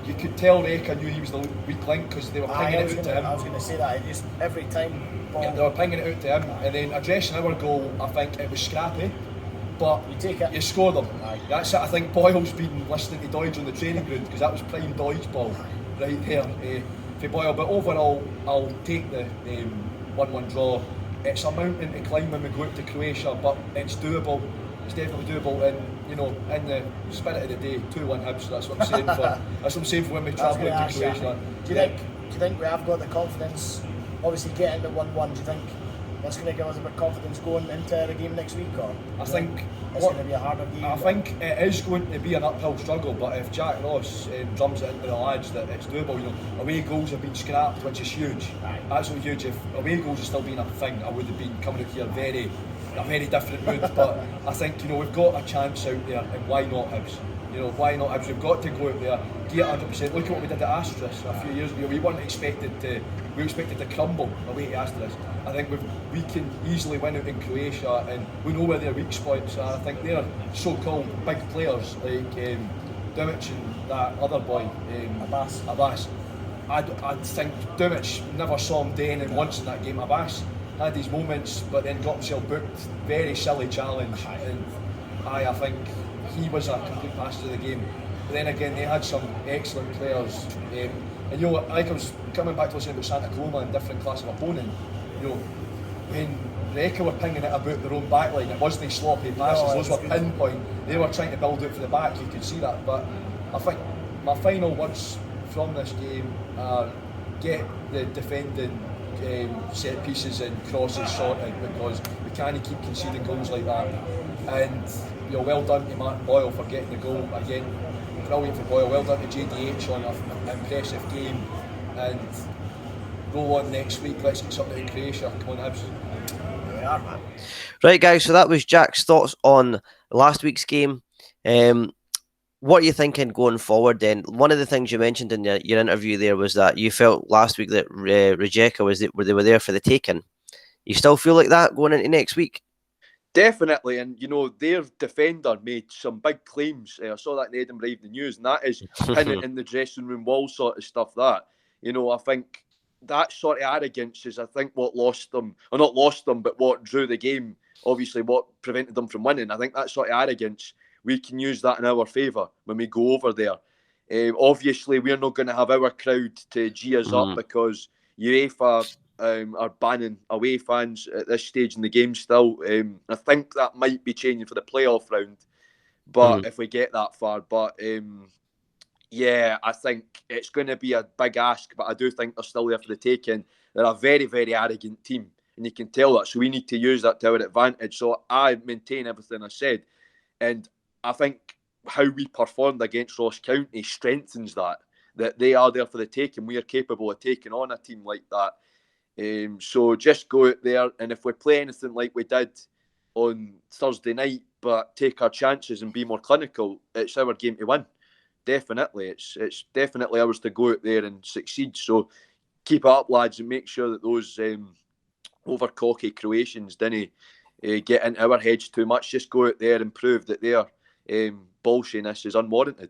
You could tell Rijeka knew he was the weak link because they were pinging it out to him. I was going to say that. Just every time. Yeah, they were pinging it out to him, and then addressing our goal, I think it was scrappy. But you take it. You score them. That's it. I think Boyle's been listening to Doidge on the training ground because that was prime Doidge ball right there for Boyle. But overall, I'll take the 1-1 draw. It's a mountain to climb when we go out to Croatia, but it's doable. It's definitely doable, and you know, in the spirit of the day, 2-1 Hibs. That's what I'm saying for. That's what I'm saying for when we travel into Croatia. Do you think we have got the confidence? Obviously, getting the 1-1. Do you think that's going to give us a bit of confidence going into the game next week, or I think it's going to be a harder game? I think it is going to be an uphill struggle, but if Jack Ross drums it into the lads that it's doable, you know, away goals have been scrapped, which is huge. Absolutely huge. If away goals had still been a thing, I would have been coming out here a very different mood. But I think, you know, we've got a chance out there, and why not Hibs? Why not? Hibs, we've got to go out there, get 100%. Look at what we did at Astros a few years ago. We weren't expected to. We expected to crumble away to Astros. I think we can easily win out in Croatia, and we know where their weak spots are. I think they're so-called big players like Dumic and that other boy, Abbas. I think Dumic never saw him day in and once in that game. Abbas had his moments, but then got himself booked. Very silly challenge, and I think he was a complete master of the game. But then again, they had some excellent players. And I was coming back to listening about Santa Coloma and different class of opponent. When Rijeka were pinging it about their own backline, it wasn't sloppy passes, those were pinpoint. They were trying to build out for the back, you could see that. But I think my final words from this game are get the defending set pieces and crosses sorted, because we can't keep conceding goals like that. And well done to Martin Boyle for getting the goal again. Brilliant for Boyle. Well done to JDH on an impressive game. And roll on next week. Let's get something in Croatia. Come on, Hibs. Yeah, man. Right, guys. So that was Jack's thoughts on last week's game. What are you thinking going forward then? One of the things you mentioned in your interview there was that you felt last week that Rijeka they were there for the taking. You still feel like that going into next week? Definitely, and their defender made some big claims. I saw that in Edinburgh Evening News, and that is pinning in the dressing room wall sort of stuff. That I think that sort of arrogance is, I think, what lost them, or not lost them, but what drew the game. Obviously, what prevented them from winning. I think that sort of arrogance, we can use that in our favour when we go over there. Obviously, we're not going to have our crowd to G us up, because UEFA are banning away fans at this stage in the game still. I think that might be changing for the playoff round, but if we get that far. But I think it's going to be a big ask, but I do think they're still there for the taking. They're a very, very arrogant team, and you can tell that. So we need to use that to our advantage. So I maintain everything I said, and I think how we performed against Ross County strengthens that they are there for the taking. We are capable of taking on a team like that. So just go out there, and if we play anything like we did on Thursday night, but take our chances and be more clinical, it's our game to win. Definitely, it's definitely ours to go out there and succeed. So keep it up, lads, and make sure that those over cocky Croatians didn't get into our heads too much. Just go out there and prove that their bullshiness is unwarranted.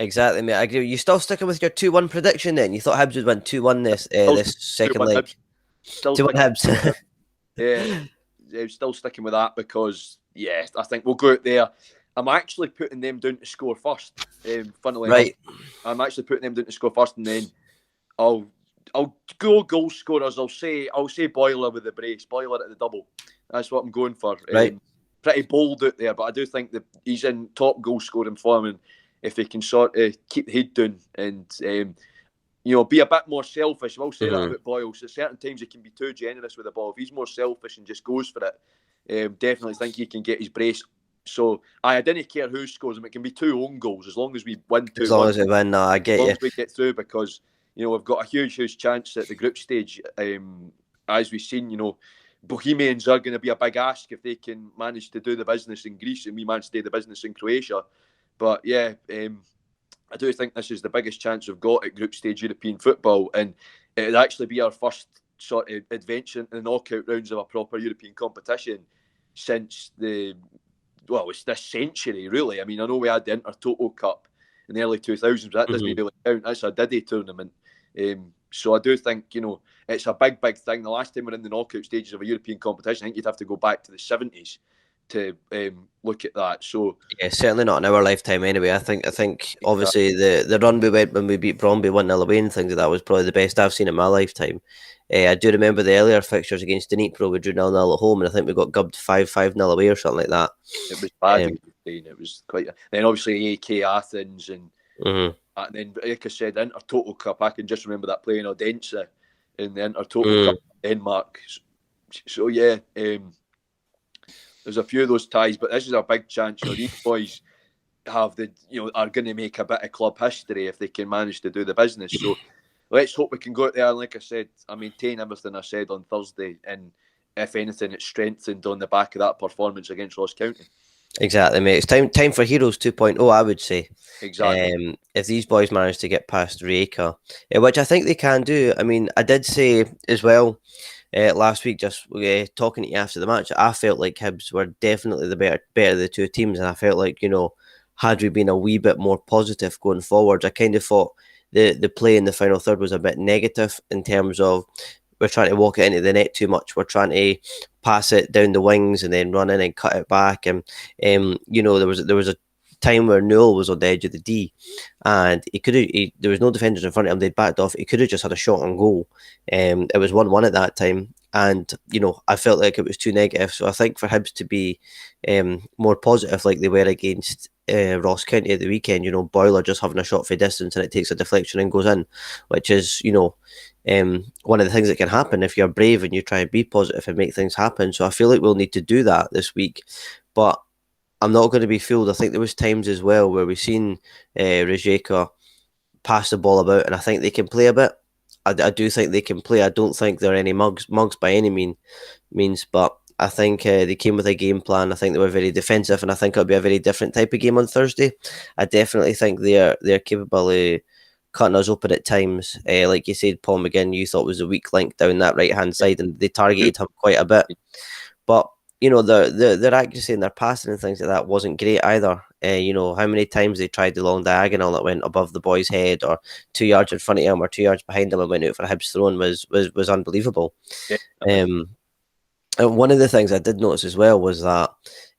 Exactly, mate. I agree. You still sticking with your 2-1 prediction then? You thought Hibs would win 2-1 this second leg? 2-1 Hibs. Yeah, still sticking with that, because, I think we'll go out there. I'm actually putting them down to score first. Funnily enough, I'm actually putting them down to score first, and then I'll go goal scorers. I'll say Boyle with the brace, Boyle at the double. That's what I'm going for. Pretty bold out there, but I do think that he's in top goal scoring form, and if he can sort of keep the head down and be a bit more selfish. I will say that about Boyle. So certain times he can be too generous with the ball. If he's more selfish and just goes for it, definitely think he can get his brace. So I didn't care who scores him. It can be 2 own goals as long as we win 2-1. As long as we win, I get you. As long as we get through, because we've got a huge chance at the group stage. As we've seen, Bohemians are going to be a big ask if they can manage to do the business in Greece and we manage to do the business in Croatia. But I do think this is the biggest chance we've got at group stage European football, and it'd actually be our first sort of adventure in the knockout rounds of a proper European competition since it's this century, really. I mean, I know we had the Intertoto Cup in the early 2000s, but that doesn't really count. That's a Diddy tournament. So I do think, it's a big thing. The last time we're in the knockout stages of a European competition, I think you'd have to go back to the 70s to look at that. So certainly not in our lifetime anyway. I think obviously the run we went when we beat Bromby 1-0 away and things like that was probably the best I've seen in my lifetime. I do remember the earlier fixtures against Dnipro. We drew 0-0 at home, and I think we got gubbed 5-0 away or something like that. It was bad. It was quite. Then obviously AK Athens and then, like I said, the Intertoto Cup. I can just remember that playing Odense in the Intertoto Cup in Denmark. So there's a few of those ties, but this is a big chance. These boys are going to make a bit of club history if they can manage to do the business. So let's hope we can go out there. And like I said, I maintain everything I said on Thursday, and if anything, it's strengthened on the back of that performance against Ross County. Exactly, mate. It's time for Heroes 2.0, I would say. Exactly. If these boys manage to get past Rijeka, which I think they can do. I mean, I did say as well last week, just talking to you after the match, I felt like Hibs were definitely the better of the two teams, and I felt like, had we been a wee bit more positive going forward, I kind of thought the play in the final third was a bit negative in terms of we're trying to walk it into the net too much. We're trying to pass it down the wings and then run in and cut it back. And there was a time where Newell was on the edge of the D, and there was no defenders in front of him. They'd backed off. He could have just had a shot on goal. It was 1-1 at that time, and I felt like it was too negative. So I think for Hibs to be more positive, like they were against Ross County at the weekend, Boyle just having a shot for distance and it takes a deflection and goes in, which is one of the things that can happen if you're brave and you try and be positive and make things happen. So I feel like we'll need to do that this week, but I'm not going to be fooled. I think there was times as well where we've seen Rijeka pass the ball about, and I think they can play a bit. I do think they can play. I don't think they're any mugs by any means, but I think they came with a game plan. I think they were very defensive, and I think it'll be a very different type of game on Thursday. I definitely think they're capable of cutting us open at times. Like you said, Paul McGinn, you thought was a weak link down that right hand side, and they targeted him quite a bit. But their accuracy and their passing and things like that wasn't great either. How many times they tried the long diagonal that went above the boy's head, or 2 yards in front of him, or 2 yards behind him, and went out for a Hibs throw was unbelievable. Yeah. And one of the things I did notice as well was that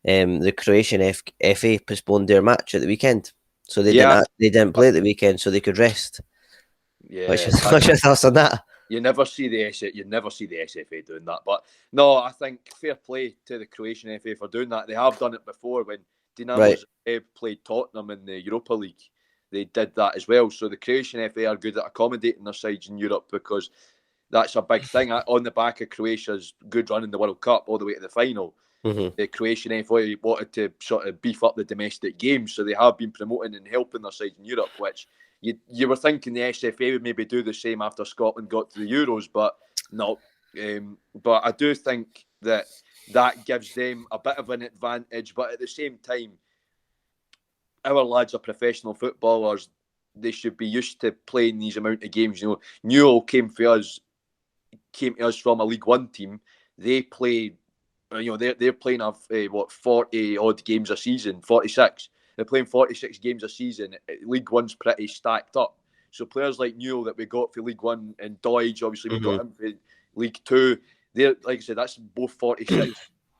the Croatian FA postponed their match at the weekend, so they didn't play at the weekend, so they could rest. Yeah, what's your thoughts on that? You never see the SFA doing that. But no, I think fair play to the Croatian FA for doing that. They have done it before when Dinamo's played Tottenham in the Europa League. They did that as well. So the Croatian FA are good at accommodating their sides in Europe, because that's a big thing. On the back of Croatia's good run in the World Cup all the way to the final, the Croatian FA wanted to sort of beef up the domestic games. So they have been promoting and helping their sides in Europe, which you were thinking the SFA would maybe do the same after Scotland got to the Euros, but no. But I do think that gives them a bit of an advantage. But at the same time, our lads are professional footballers. They should be used to playing these amount of games. Newell came to us from a League One team. They play, they're playing 40 odd games a season, 46. They're playing 46 games a season. League One's pretty stacked up. So players like Newell that we got for League One, and Doige, obviously we got him for League Two. They're, like I said, that's both 46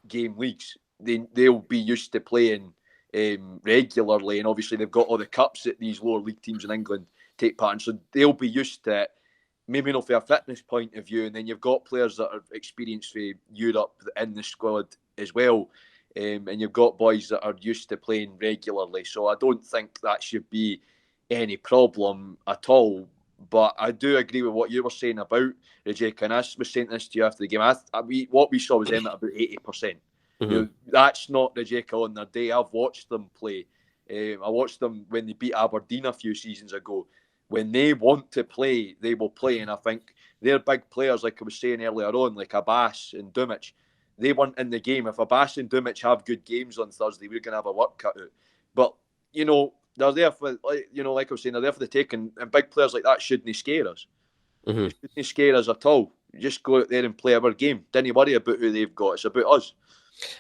game leagues. They'll be used to playing regularly, and obviously they've got all the cups that these lower league teams in England take part in. So they'll be used to it. Maybe not from a fitness point of view, and then you've got players that are experienced for Europe in the squad as well. And you've got boys that are used to playing regularly. So I don't think that should be any problem at all. But I do agree with what you were saying about Rijeka, and I was saying this to you after the game. What we saw was them at about 80%. That's not Rijeka on their day. I've watched them play. I watched them when they beat Aberdeen a few seasons ago. When they want to play, they will play. And I think they're big players, like I was saying earlier on, like Abbas and Dumic. They weren't in the game. If Abbas and Dumic have good games on Thursday, we're going to have a work cut out. But, they're there for, like I was saying, they're there for the taking. And big players like that shouldn't scare us. Shouldn't scare us at all. Just go out there and play our game. Don't worry about who they've got. It's about us.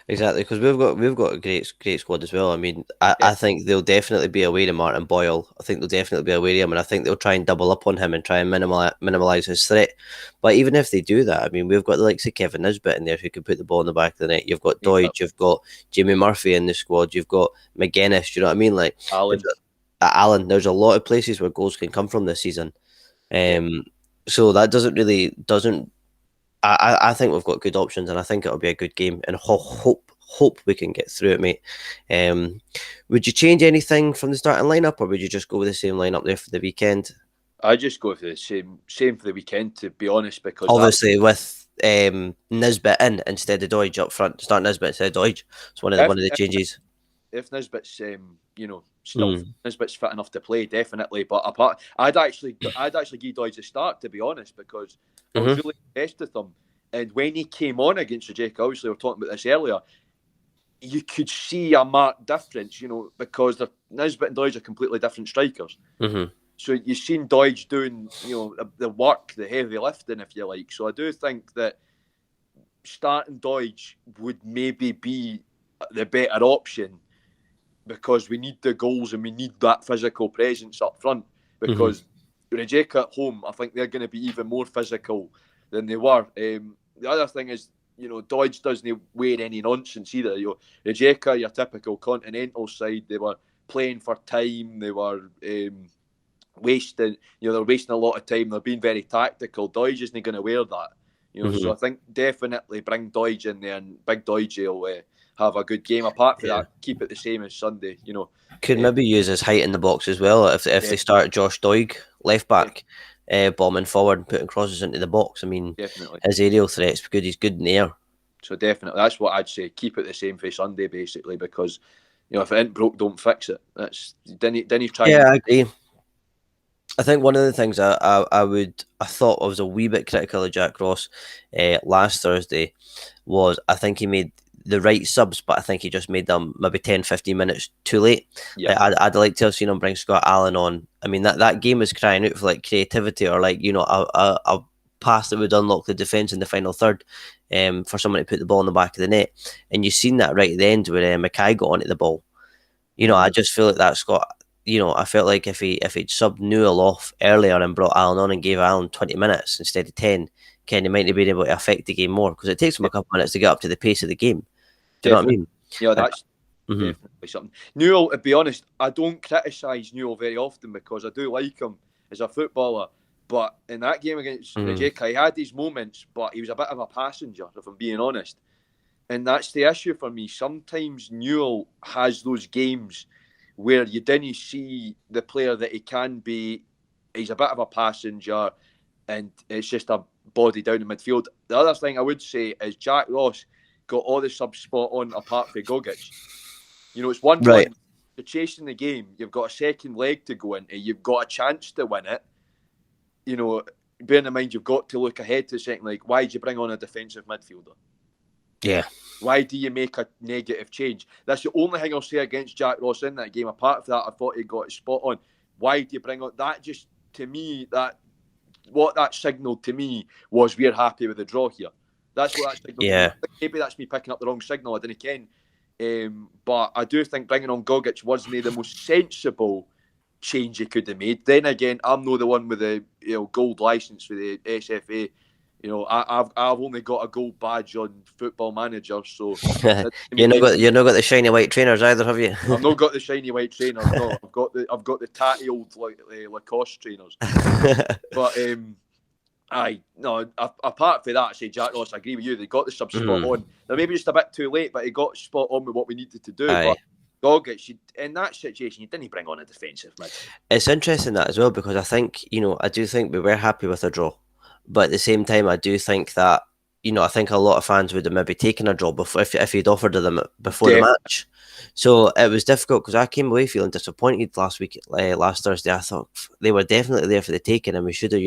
Exactly, because we've got a great squad as well. I mean, I think they'll definitely be aware of Martin Boyle. I think they'll definitely be aware of him, and I think they'll try and double up on him and try and minimalise his threat. But even if they do that, I mean, we've got the likes of Kevin Nisbet in there who can put the ball in the back of the net. You've got Doige, you've got Jamie Murphy in the squad, you've got McGuinness. Do you know what I mean? Like Alan. There's a lot of places where goals can come from this season. So that doesn't. I think we've got good options, and I think it'll be a good game, and hope we can get through it, mate. Would you change anything from the starting lineup, or would you just go with the same lineup there for the weekend? I just go for the same for the weekend, to be honest, because obviously with Nisbet in instead of Doige up front, start Nisbet instead of Doige. It's one of the changes. If Nisbet's still Nisbet's fit enough to play, definitely. But apart, I'd actually give Doige a start, to be honest, because I was really impressed with him. And when he came on against Rijeka, obviously we were talking about this earlier, you could see a marked difference, because Nisbet and Doidge are completely different strikers. Mm-hmm. So you've seen Doidge doing, the work, the heavy lifting, if you like. So I do think that starting Doidge would maybe be the better option, because we need the goals and we need that physical presence up front. Because Rijeka at home, I think they're going to be even more physical than they were. The other thing is, Doidge doesn't wear any nonsense either. Rijeka, your typical continental side, they were playing for time. They were wasting, they're wasting a lot of time. They're being very tactical. Doidge isn't going to wear that. So I think definitely bring Doidge in there, and Big Doidge will have a good game. Apart from that, keep it the same as Sunday. Could maybe use his height in the box as well if they start Josh Doig left back, bombing forward and putting crosses into the box. I mean, definitely his aerial threat's good. He's good in the air. So definitely, that's what I'd say. Keep it the same for Sunday, basically, because if it ain't broke, don't fix it. Then you try. Yeah, I agree. I think one of the things I thought I was a wee bit critical of Jack Ross last Thursday was I think he made the right subs, but I think he just made them maybe 10-15 minutes too late. Yeah. I'd like to have seen him bring Scott Allen on. I mean, that game was crying out for like creativity, or like, a pass that would unlock the defence in the final third, for someone to put the ball in the back of the net. And you've seen that right at the end where Mackay got onto the ball. I just feel like that's got... I felt like if he'd subbed Newell off earlier and brought Allen on and gave Allen 20 minutes instead of 10, Kenny might have been able to affect the game more, because it takes him a couple of minutes to get up to the pace of the game. Do you know what I mean? Yeah, that's definitely something. Newell, to be honest, I don't criticise Newell very often because I do like him as a footballer. But in that game against Rijeka, he had these moments, but he was a bit of a passenger, if I'm being honest. And that's the issue for me. Sometimes Newell has those games where you didn't see the player that he can be. He's a bit of a passenger, and it's just a body down in midfield. The other thing I would say is Jack Ross got all the subs spot on apart from Gogic. It's one thing to chasing the game. You've got a second leg to go into. You've got a chance to win it. Bearing in mind you've got to look ahead to the second leg. Why did you bring on a defensive midfielder? Yeah. Why do you make a negative change? That's the only thing I'll say against Jack Ross in that game. Apart from that, I thought he got it spot on. Why do you bring on that? Just to me, what that signalled to me was we're happy with the draw here. That's what that signalled. Yeah. Maybe that's me picking up the wrong signal. I didn't ken. But I do think bringing on Gogic wasn't the most sensible change he could have made. Then again, I'm not the one with the gold licence for the SFA. I've only got a gold badge on Football Manager, so you're not got the shiny white trainers either, have you? I've not got the shiny white trainers. No, I've got the tatty old Lacoste trainers. But apart from that, I say Jack Ross, I agree with you. They got the sub spot on. They're maybe just a bit too late, but he got spot on with what we needed to do. But Gogic, in that situation, you didn't bring on a defensive mid. It's interesting that as well, because I think I do think we were happy with a draw. But at the same time, I do think that, I think a lot of fans would have maybe taken a draw before if he'd offered them before the match. So it was difficult because I came away feeling disappointed last Thursday. I thought they were definitely there for the taking, and we should have,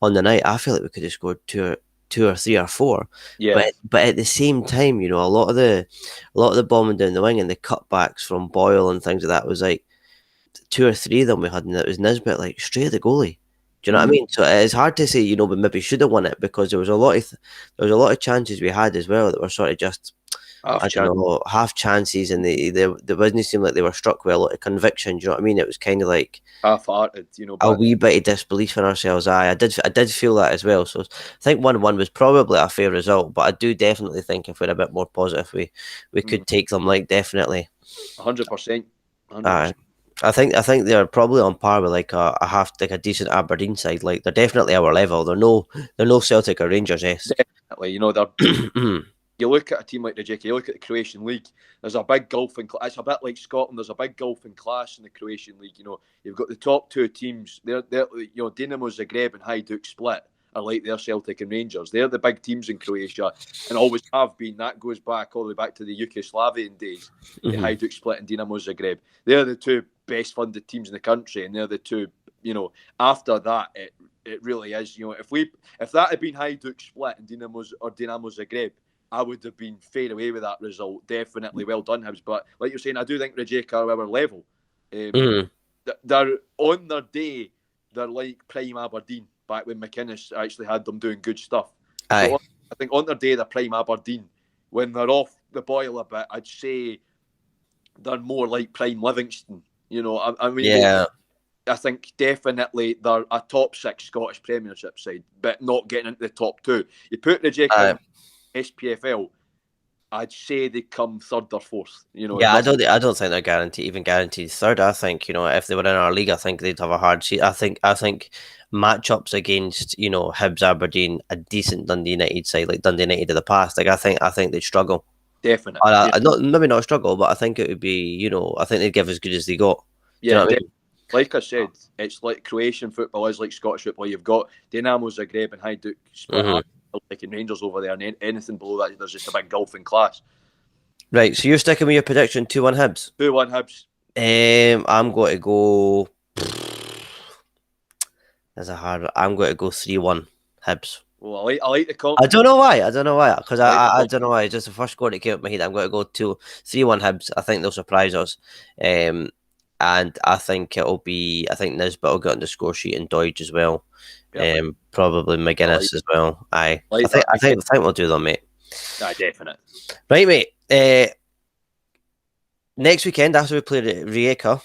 on the night, I feel like we could have scored two or three or four. Yeah. But at the same time, a lot of the bombing down the wing and the cutbacks from Boyle and things like that was like 2 or 3 of them we had, and it was Nisbet like straight at the goalie. Do you know what I mean? So it's hard to say, but maybe should have won it, because there was a lot of chances we had as well that were sort of just half chances, and they didn't seem like they were struck with a lot of conviction. Do you know what I mean? It was kind of like half-hearted, a wee bit of disbelief in ourselves. I did feel that as well. So I think 1-1 was probably a fair result, but I do definitely think if we're a bit more positive, we could take them. Like, definitely 100%. I think they're probably on par with like a decent Aberdeen side. Like, they're definitely our level. They're no Celtic or Rangers. Yes, definitely. They're. You look at a team like Rijeka, you look at the Croatian League. There's a big gulf in class. It's a bit like Scotland. There's a big gulf in class in the Croatian League. You've got the top 2 teams. They're Dinamo Zagreb and Hajduk Split are like their Celtic and Rangers. They're the big teams in Croatia and always have been. That goes back all the way back to the Yugoslavian days. The Hajduk Split and Dinamo Zagreb. They're the 2 best funded teams in the country, and they're the 2. After that, it really is. If that had been Hajduk Split and Dinamo Zagreb, I would have been fair away with that result. Definitely well done, Hibs. But like you're saying, I do think Rijeka are our level. They're on their day, they're like prime Aberdeen back when McInnes actually had them doing good stuff. So I think on their day, they're prime Aberdeen. When they're off the boil a bit, I'd say they're more like prime Livingston. You know, I mean, yeah. I think definitely they're a top 6 Scottish Premiership side, but not getting into the top 2. You put Rijeka in SPFL, I'd say they come 3rd or 4th. You know, Yeah, I don't think they're guaranteed third. I think, you know, if they were in our league, I think they'd have a hard seat. I think matchups against, you know, Hibs, Aberdeen, a decent Dundee United side like Dundee United of the past. Like I think they'd struggle. Definitely. Maybe not struggle, but I think it would be, you know, I think they'd give as good as they got. Yeah, you know what I mean? Like I said, it's like Croatian football is like Scottish football. You've got Dynamo Zagreb and Hajduk split like in Rangers over there, and anything below that, there's just a big gulf in class. Right, so you're sticking with your prediction 2-1 Hibs? 2-1 Hibs. I'm going to go. That's a hard one. I'm going to go 3-1 Hibs. Well, I like the confidence. I don't know why. Because I don't know why. Just the first score that came up in my head. I'm going to go 3-1 Hibs. I think they'll surprise us. And I think it'll be. I think Nisbet will get on the score sheet and Doidge as well. Probably McGuinness as well. I think we'll do them, mate. Definite. Right, mate. Next weekend after we play at Rijeka,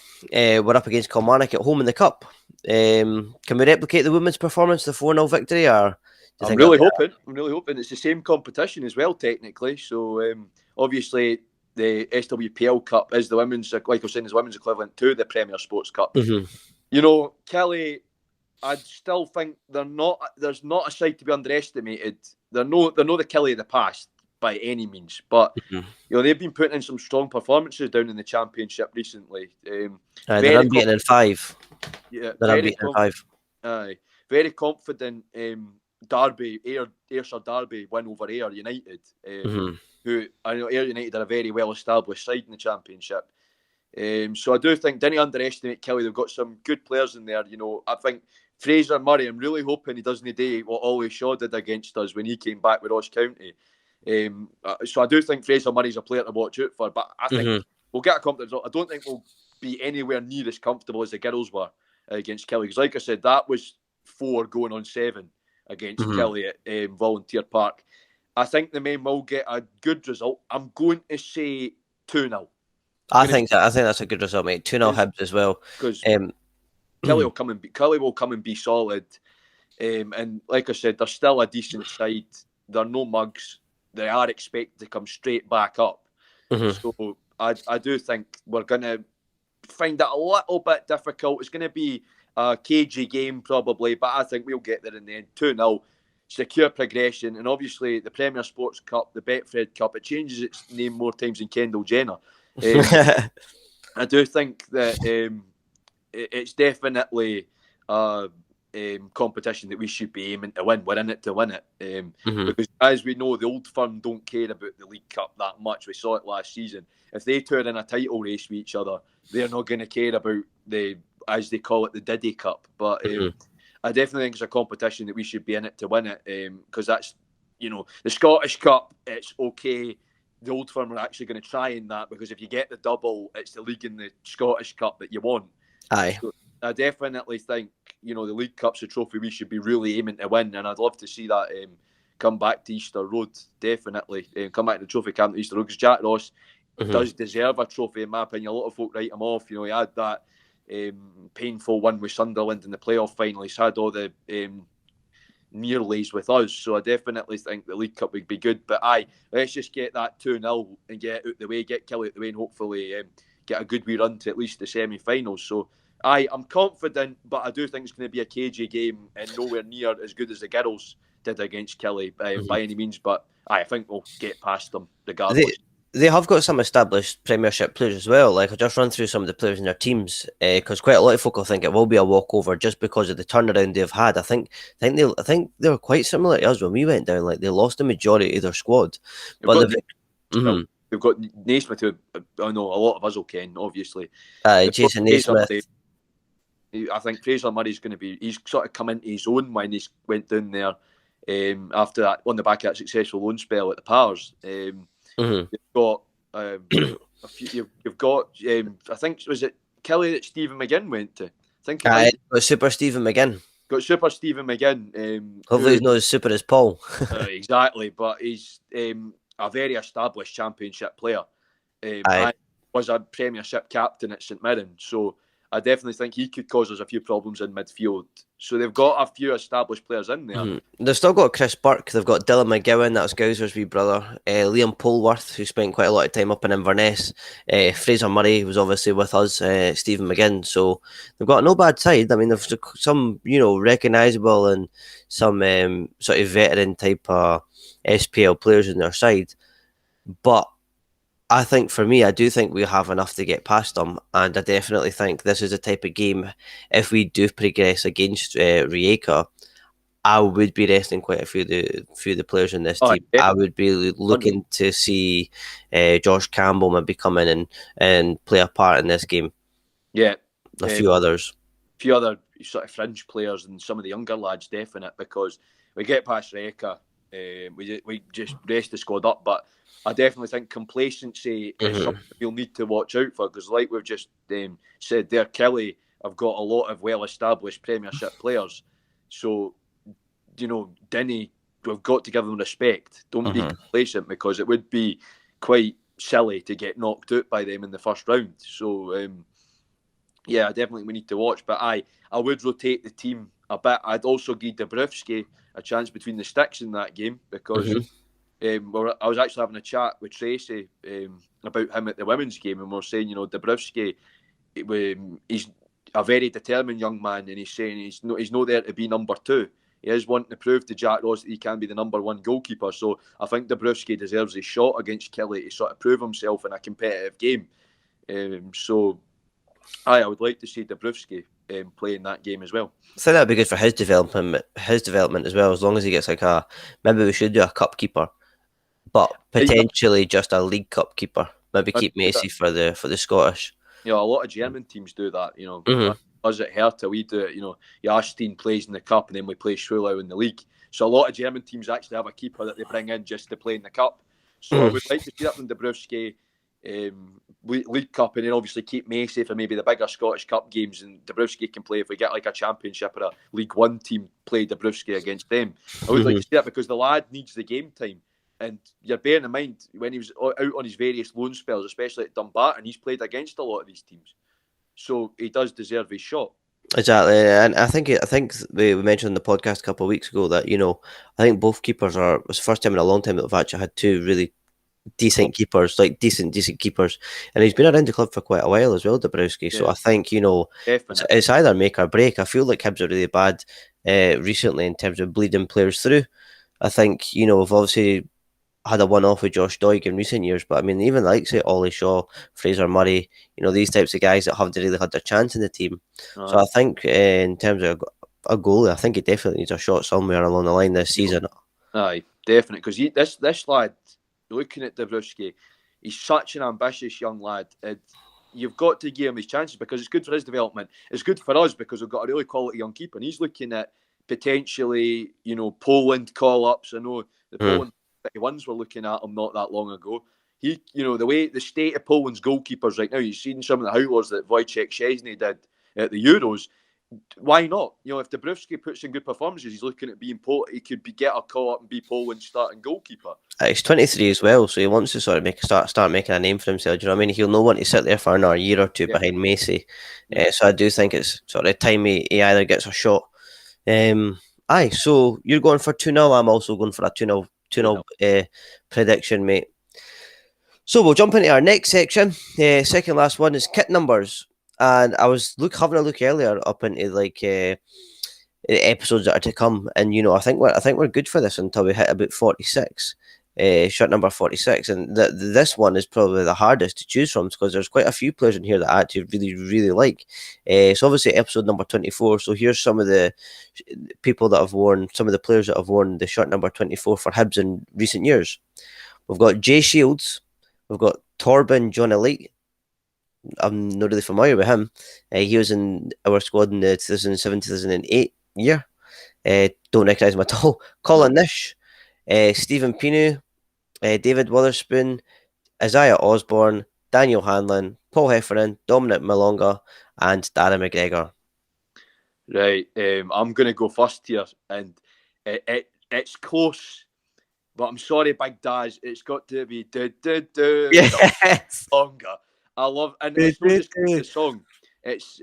we're up against Kilmarnock at home in the cup. Can we replicate the women's performance, the 4-0 victory, or? I'm really hoping it's the same competition as well, technically. So obviously the SWPL Cup is the women's, like I was saying, is the women's equivalent to the Premier Sports Cup. You know, Kelly, I still think there's not a side to be underestimated. They're no the Kelly of the past by any means, but you know, they've been putting in some strong performances down in the Championship recently. They're unbeaten in 5. Yeah, they're unbeaten in 5. Very confident. Derby, Ayrshire Derby win over Ayr United, who I know Ayr United are a very well established side in the Championship. So I do think, didn't underestimate Kelly. They've got some good players in there. You know, I think Fraser Murray, I'm really hoping he doesn't do what Ollie Shaw did against us when he came back with Ross County. So I do think Fraser Murray's a player to watch out for, but I think we'll get a comfortable result. I don't think we'll be anywhere near as comfortable as the girls were against Kelly, because like I said, that was 4 going on 7 against Kelly at Volunteer Park. I think the men will get a good result. I'm going to say 2-0. I think that's a good result, mate. 2-0 Hibs as well. Because Kelly will come and be solid. And like I said, they're still a decent side. They're no mugs. They are expected to come straight back up. So I do think we're going to find it a little bit difficult. It's going to be a cagey game probably, but I think we'll get there in the end. 2-0, secure progression, and obviously the Premier Sports Cup, the Betfred Cup, it changes its name more times than Kendall Jenner. I do think that it's definitely a competition that we should be aiming to win. We're in it to win it. Because as we know, the Old Firm don't care about the League Cup that much. We saw it last season. If they turn in a title race with each other, they're not going to care about the, as they call it, the Diddy Cup. But I definitely think it's a competition that we should be in it to win it, because that's, you know, the Scottish Cup, it's okay. The Old Firm are actually going to try in that, because if you get the double, it's the League and the Scottish Cup that you want. So I definitely think, you know, the League Cup's a trophy we should be really aiming to win, and I'd love to see that come back to Easter Road, definitely. Come back to the trophy camp to Easter Road, because Jack Ross does deserve a trophy, in my opinion. A lot of folk write him off. You know, he had that painful one with Sunderland in the playoff final. He's had all the nearlies with us, so I definitely think the League Cup would be good. But let's just get that 2-0 and get out the way, get Kelly out the way, and hopefully get a good wee run to at least the semi-finals. So I'm confident, but I do think it's going to be a cagey game and nowhere near as good as the girls did against Kelly by any means. But I think we'll get past them regardless. They have got some established Premiership players as well. Like, I'll just run through some of the players in their teams, because quite a lot of folk will think it will be a walkover just because of the turnaround they've had. I think they were quite similar to us when we went down. Like, they lost the majority of their squad, We've got Naismith, who I know a lot of us will ken, obviously. Jason Naismith. I think Fraser Murray's going to be. He's sort of come into his own when he went down there. after that, on the back of that successful loan spell at the Powers. You've got a few. You've got I think, was it Kelly that Stephen McGinn went to? I think it was Super Stephen McGinn. Got Super Stephen McGinn. Hopefully he's not as super as Paul. Exactly, but he's a very established Championship player. I was a Premiership captain at St Mirren, so I definitely think he could cause us a few problems in midfield. So they've got a few established players in there. They've still got Chris Burke. They've got Dylan McGowan, that's Gowser's wee brother. Liam Polworth, who spent quite a lot of time up in Inverness. Fraser Murray was obviously with us. Stephen McGinn. So they've got no bad side. I mean, they've some, recognisable and some sort of veteran type of SPL players in their side. But I think for me, I do think we have enough to get past them, and I definitely think this is a type of game. If we do progress against Rijeka, I would be resting quite a few of the players in this team. Yeah. I would be looking to see Josh Campbell maybe come in and play a part in this game. Yeah, a few others, a few other sort of fringe players, and some of the younger lads, definite, because we get past Rijeka, we just rest the squad up, but I definitely think complacency is something you'll need to watch out for, because like we've just said there, Kelly have got a lot of well-established Premiership players. So, Denny, we've got to give them respect. Don't be complacent, because it would be quite silly to get knocked out by them in the first round. So, yeah, definitely we need to watch. But I would rotate the team a bit. I'd also give Dabrowski a chance between the sticks in that game, because... I was actually having a chat with Tracy about him at the women's game, and we're saying, Dabrowski, he's a very determined young man, and he's saying he's not there to be number two. He is wanting to prove to Jack Ross that he can be the number one goalkeeper. So I think Dabrowski deserves a shot against Kelly to sort of prove himself in a competitive game. So I would like to see Dabrowski play in that game as well. I think that'd be good for his development as well, as long as he gets maybe we should do a cup keeper. But potentially just a League Cup keeper. Maybe keep Macy for the Scottish. A lot of German teams do that. Us at Hertha, we do it. Jarstein plays in the Cup, and then we play Schulau in the league. So a lot of German teams actually have a keeper that they bring in just to play in the Cup. So I would like to see that from Dabrowski, League Cup, and then obviously keep Macy for maybe the bigger Scottish Cup games, and Dabrowski can play if we get like a Championship or a League One team, play Dabrowski against them. I would like to see that, because the lad needs the game time. And you're bearing in mind, when he was out on his various loan spells, especially at Dumbarton, he's played against a lot of these teams. So he does deserve his shot. Exactly, and I think we mentioned in the podcast a couple of weeks ago that, I think both keepers was the first time in a long time that we've actually had two really decent keepers, like decent keepers. And he's been around the club for quite a while as well, Dabrowski. Yeah. So I think, it's either make or break. I feel like Hibs are really bad recently in terms of bleeding players through. I think, we've obviously had a one-off with Josh Doig in recent years, but I mean, even like, say, Ollie Shaw, Fraser Murray, these types of guys that haven't really had their chance in the team. So I think in terms of a goalie, I think he definitely needs a shot somewhere along the line this season. Aye, definitely, because this lad, looking at Dabrowski, he's such an ambitious young lad, and you've got to give him his chances, because it's good for his development. It's good for us, because we've got a really quality young keeper, and he's looking at potentially, Poland call-ups. I know the Poland ones were looking at him not that long ago. He, the state of Poland's goalkeepers right now, you've seen some of the howlers that Wojciech Szczesny did at the Euros. Why not? If Dabrowski puts in good performances, he's looking at being he could get a call up and be Poland's starting goalkeeper. He's 23 as well, so he wants to sort of start making a name for himself. Do you know what I mean? He'll not want to sit there for another year or two behind Macy. So I do think it's sort of time he either gets a shot. So you're going for 2-0. I'm also going for a 2-0 prediction, mate. So we'll jump into our next section. Second last one is kit numbers, and I was having a look earlier up into episodes that are to come, and I think we're good for this until we hit about 46. Shirt number 46, and this one is probably the hardest to choose from, because there's quite a few players in here that I actually really, really like. So obviously episode number 24, so here's some of the people that have worn, some of the players that have worn the shirt number 24 for Hibs in recent years. We've got Jay Shields, we've got Torben John Elite. I'm not really familiar with him. He was in our squad in the 2007-2008 year. Don't recognise him at all. Colin Nish, Stephen Pinu, David Witherspoon, Isaiah Osborne, Daniel Hanlon, Paul Heffernan, Dominic Malonga, and Darren McGregor. Right, I'm going to go first here, and it's close, but I'm sorry, Big Daz, it's got to be Yes. Malonga. I love, and it's not just the song. It's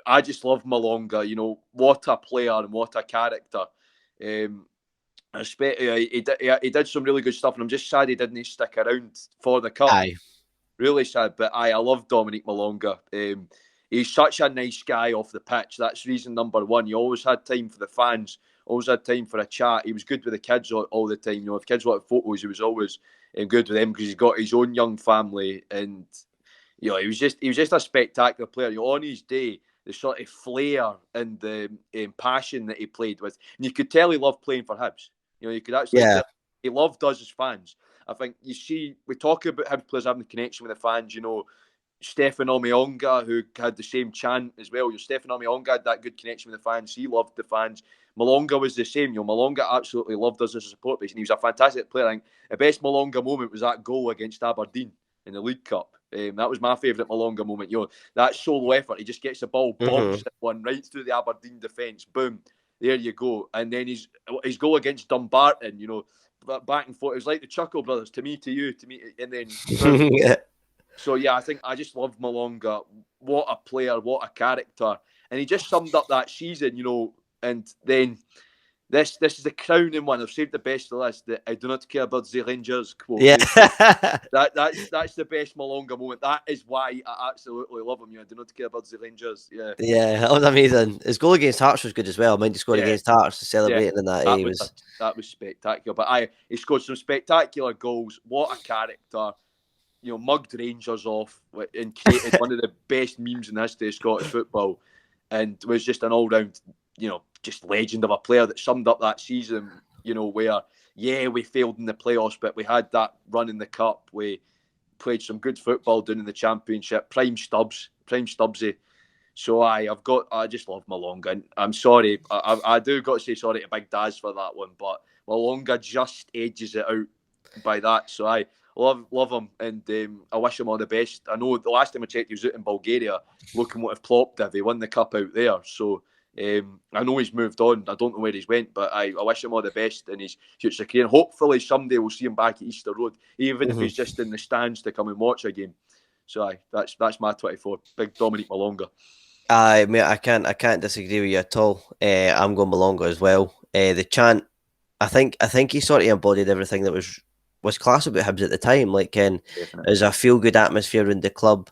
I just love Malonga. You know, what a player and what a character. He did some really good stuff, and I'm just sad he didn't stick around for the cup. Aye. Really sad, but I love Dominique Malonga. He's such a nice guy off the pitch. That's reason number one. He always had time for the fans, always had time for a chat. He was good with the kids all the time. You know, if kids wanted photos, he was always good with them because he's got his own young family. And you know, he was just a spectacular player. You know, on his day, the sort of flair and the passion that he played with, and you could tell he loved playing for Hibs. You know, you could actually tell he loved us as fans. I think you see, we talk about Hibs players having a connection with the fans. You know, Stefano Malonga, who had the same chant as well. Stefano Malonga had that good connection with the fans. He loved the fans. Malonga was the same. You know, Malonga absolutely loved us as a support base, and he was a fantastic player. I think the best Malonga moment was that goal against Aberdeen in the League Cup. That was my favourite Malonga moment. You know, that solo effort. He just gets the ball, bombs that one right through the Aberdeen defence. Boom, there you go. And then his goal against Dumbarton. You know, back and forth. It was like the Chuckle Brothers. To me, to you, to me, and then. Yeah. So, yeah, I think I just love Malonga. What a player, what a character. And he just summed up that season, you know, and then this is the crowning one. I've saved the best of the list. I do not care about the Rangers quote. Yeah. That's the best Malonga moment. That is why I absolutely love him. You know, I do not care about the Rangers. Yeah. Yeah, that was amazing. His goal against Hearts was good as well. I mean, he scored against Hearts, celebrating in that. That was spectacular. But he scored some spectacular goals. What a character. You know, mugged Rangers off and created one of the best memes in the history of Scottish football, and was just an all-round, you know, just legend of a player that summed up that season. You know, where we failed in the playoffs, but we had that run in the cup. We played some good football down in the Championship. Prime Stubbsy. So I just love Malonga. And I'm sorry, I do got to say sorry to Big Daz for that one, but Malonga just edges it out by that. So I love him, and I wish him all the best. I know the last time I checked, he was out in Bulgaria. Looking what have plopped if he won the cup out there. So I know he's moved on. I don't know where he's went, but I wish him all the best in his future career. Hopefully someday we'll see him back at Easter Road, even if he's just in the stands to come and watch a game. So that's my 24. Big Dominique Malonga. Mate, I can't disagree with you at all. I'm going Malonga as well. The chant, I think he sort of embodied everything that was class about Hibs at the time. Like, there's a feel good atmosphere around the club.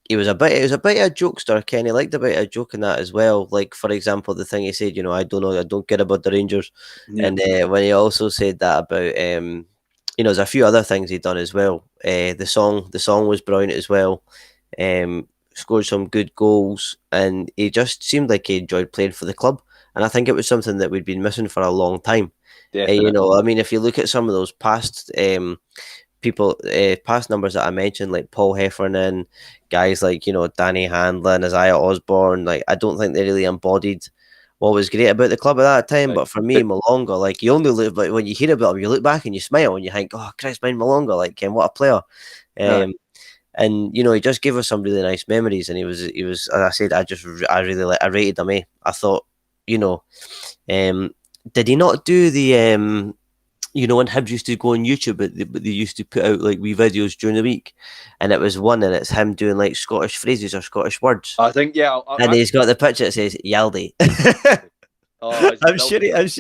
He was a bit of a jokester. He liked a bit of a joke in that as well. Like, for example, the thing he said, you know, I don't care about the Rangers. Yeah. And when he also said that about you know, there's a few other things he'd done as well. The song was brilliant as well. Scored some good goals, and he just seemed like he enjoyed playing for the club. And I think it was something that we'd been missing for a long time. You know, I mean, if you look at some of those past past numbers that I mentioned, like Paul Heffernan, guys like, you know, Danny Hanlon, Isaiah Osborne, like, I don't think they really embodied what was great about the club at that time. Right. But for me, Malonga, like, you only look, but when you hear about him, you look back and you smile and you think, oh, Christ, mind Malonga, like, what a player. And you know, he just gave us some really nice memories, and he was, as I said, I rated him. I thought, you know, did he not do the you know, when Hibs used to go on YouTube, but they used to put out like wee videos during the week, and it was one, and it's him doing like Scottish phrases or Scottish words. I think, and he's got the picture that says Yaldi. I'm sure he has.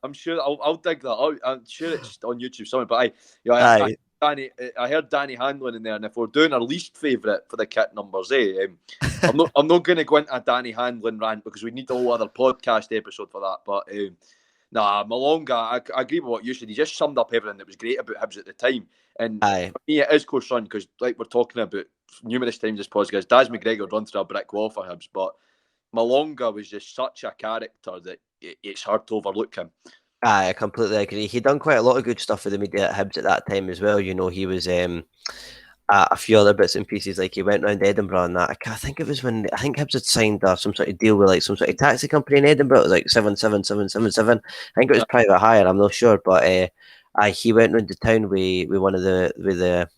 I'm sure I'll dig that out. I'm sure it's on YouTube somewhere. But I heard Danny Hanlon in there, and if we're doing our least favourite for the kit numbers, I'm not going to go into a Danny Hanlon rant because we need a whole other podcast episode for that. But Malonga, I agree with what you said. He just summed up everything that was great about Hibs at the time. And for me, it is close run because, like we're talking about numerous times this podcast, Daz McGregor run through a brick wall for Hibs, but Malonga was just such a character that it's hard to overlook him. I completely agree. He'd done quite a lot of good stuff for the media at Hibs at that time as well. You know, he was a few other bits and pieces. Like he went round Edinburgh and that. I think it was when Hibs had signed some sort of deal with like some sort of taxi company in Edinburgh. It was like 77777. I think it was private hire. I'm not sure, but he went round the town with one of the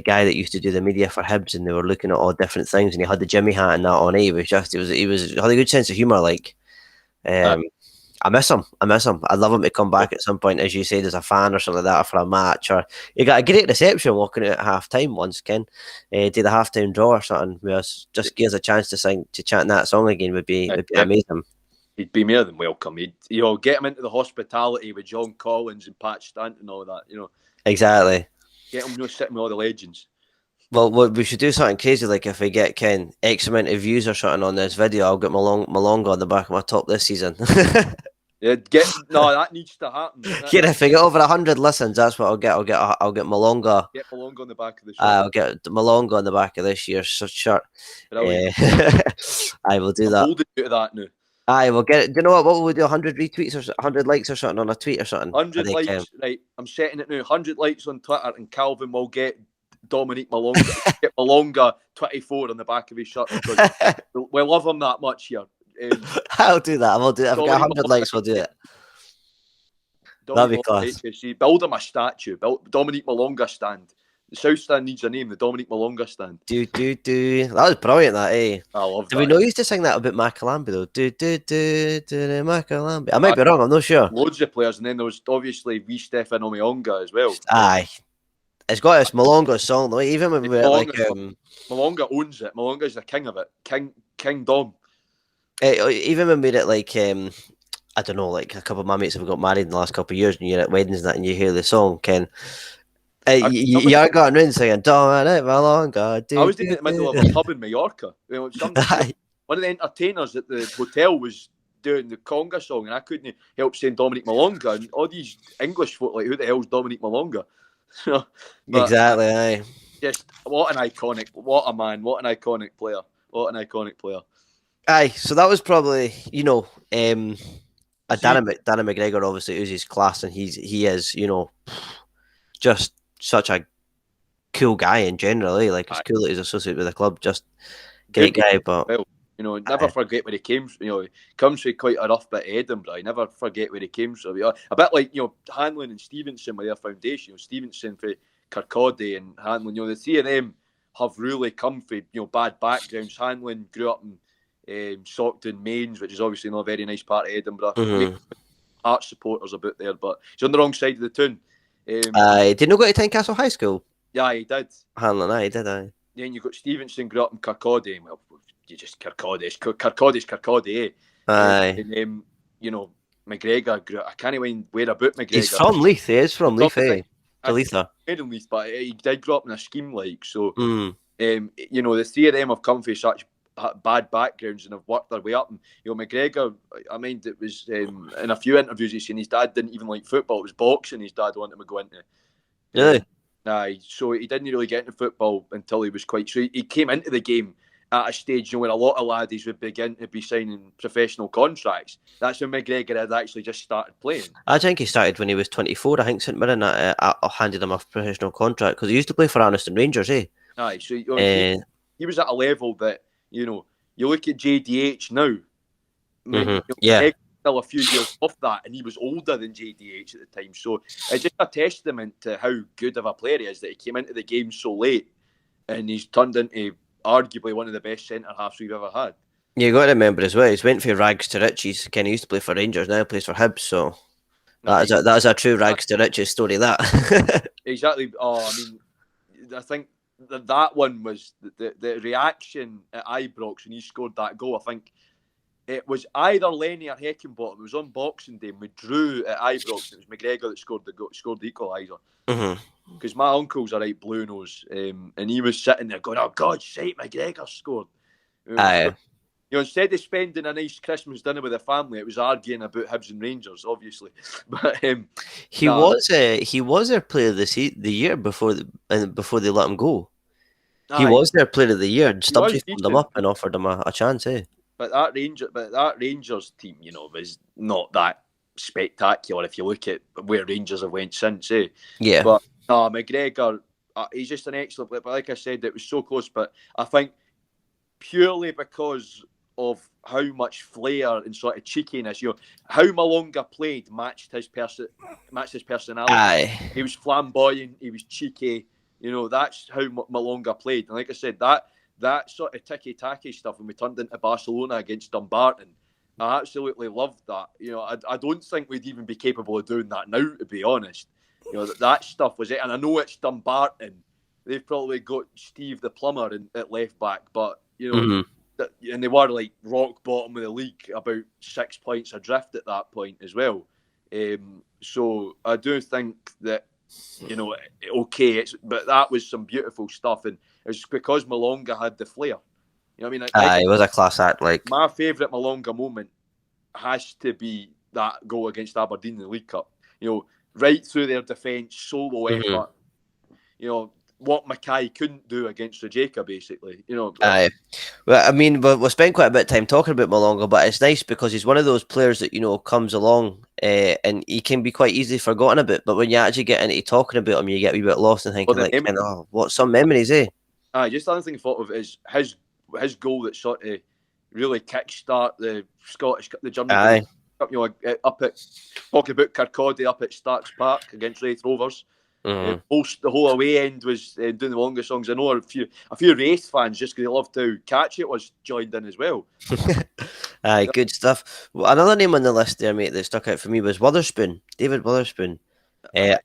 guy that used to do the media for Hibs, and they were looking at all different things, and he had the Jimmy hat and that on. He was had a good sense of humour. Like, I miss him. I'd love him to come back at some point, as you said, as a fan or something like that, or for a match. Or he got a great reception walking out at half time once, Ken. Did a half time draw or something. Where us just give us a chance to chant that song again would be amazing. He'd be more than welcome. He'd get him into the hospitality with John Collins and Pat Stanton and all that. Exactly. Get him sitting with all the legends. Well, we should do something crazy, like if we get Ken X amount of views or something on this video, I'll get Malonga on the back of my top this season. Yeah, that needs to happen. If we get over 100 listens, that's what I'll get. I'll get Malonga. Get Malonga on the back of the shirt. I'll get Malonga on the back of this year's shirt. I will do that. Hold it to that now. I will get it. Do you know what? What will we do? 100 retweets or 100 likes or something on a tweet or something? 100 likes, right? I'm setting it now. 100 likes on Twitter, and Calvin will get Dominique Malonga. Get Malonga 24 on the back of his shirt because we love him that much here. I'll do that. I'll do it. If I get 100 likes, we'll do it. That'd be class. Build him a statue. Dominique Malonga stand. The South Stand needs a name. The Dominique Malonga stand. That was brilliant. That I love that. Did we know he used to sing that about Macalambi though? Macalambi. I might be wrong. I'm not sure. Loads of players, and then there was obviously V Stefano Malonga as well. Aye. It's got this Malonga song though. Even when we were like Malonga owns it. Malonga's the king of it. King Dom. Even when we're at like I don't know, like a couple of my mates have got married in the last couple of years, and you're at weddings and that, and you hear the song, Ken. You are going around singing Dominique Malonga. I was in the middle of a pub in Mallorca. One of the entertainers at the hotel was doing the conga song, and I couldn't help saying Dominique Malonga, and all these English folk like, who the hell's Dominique Malonga? Exactly, aye. Just what an iconic player. Aye, so that was probably, Danny McGregor obviously is his class, and he is, just such a cool guy in general, like it's cool that he's associated with the club, just great guy, but never forget where he came from. He comes from quite a rough bit of Edinburgh. You never forget where he came from. A bit like Hanlon and Stevenson with their foundation. Stevenson for Kirkcaldy and Hanlon. The three of them have really come from bad backgrounds. Hanlon grew up in Stockton, Mains, which is obviously not a very nice part of Edinburgh. Mm-hmm. Art supporters about there, but he's on the wrong side of the town. Did he not go to Tynecastle High School? Yeah, he did. Hanlon, he did. Then you got Stevenson grew up in Kirkcaldy. Well, you just Kirkcaldy's Kirkcaldy, eh? Aye. And McGregor grew up. I can't even wear a boot. McGregor. He's from Leith. He is from Leith, eh? Leith, but he did grow up in a scheme like so. The three of them have come from such bad backgrounds and have worked their way up. And McGregor, I mean, it was in a few interviews he's seen his dad didn't even like football. It was boxing his dad wanted him to go into. Really? So he didn't really get into football until he was so he came into the game at a stage when a lot of laddies would begin to be signing professional contracts. That's when McGregor had actually just started playing. I think he started when he was 24. I think St Mirren handed him a professional contract because he used to play for Anniston Rangers, eh? Aye, so he was at a level that, you look at JDH now. Yeah. Still a few years off that, and he was older than JDH at the time. So it's just a testament to how good of a player he is that he came into the game so late, and he's turned into arguably one of the best centre halves we've ever had. You got to remember as well, he's went from rags to riches. Ken used to play for Rangers, now he plays for Hibs. So that is a true rags to riches story. That exactly. I think that one was the reaction at Ibrox when he scored that goal. I think it was either Lenny or Heckenbottom. It was on Boxing Day. We drew at Ibrox. It was McGregor that scored the equaliser. Because my uncle's a right blue nose, and he was sitting there going, "Oh God's sake, McGregor scored!" Instead of spending a nice Christmas dinner with the family, it was arguing about Hibs and Rangers, obviously. But he was their player of the year before they let him go. He was their player of the year. Stubbs phoned him up and offered him a chance, eh? But that Rangers team, was not that spectacular if you look at where Rangers have went since, eh? Yeah. But McGregor, he's just an excellent player. But like I said, it was so close. But I think purely because of how much flair and sort of cheekiness, how Malonga played matched his personality. Aye. He was flamboyant, he was cheeky. That's how Malonga played. And like I said, that sort of ticky-tacky stuff when we turned into Barcelona against Dumbarton, I absolutely loved that. I don't think we'd even be capable of doing that now, to be honest. That stuff was it. And I know it's Dumbarton. They've probably got Steve the plumber at left back, but and they were like rock bottom of the league, about 6 points adrift at that point as well. So I do think that but that was some beautiful stuff, and it's because Malonga had the flair. You know what I mean? It was a class act. Like, my favourite Malonga moment has to be that goal against Aberdeen in the League Cup. Right through their defence, solo effort. What Mackay couldn't do against Rijeka, basically. Aye. Well, I mean, we spent quite a bit of time talking about Malonga, but it's nice because he's one of those players that, comes along and he can be quite easily forgotten about. But when you actually get into talking about him, you get a wee bit lost and thinking, what some memories, eh? Just the other thing I thought of is his goal that sort of really kickstart the Scottish Cup, the German Aye. Cup, up at talking about Kirkcaldy up at Starks Park against Wraith Rovers. The whole away end was doing the longer songs. I know a few Wraith fans, just because they loved how catchy it was, joined in as well. Aye, good stuff. Well, another name on the list there, mate, that stuck out for me was Witherspoon, David Witherspoon. I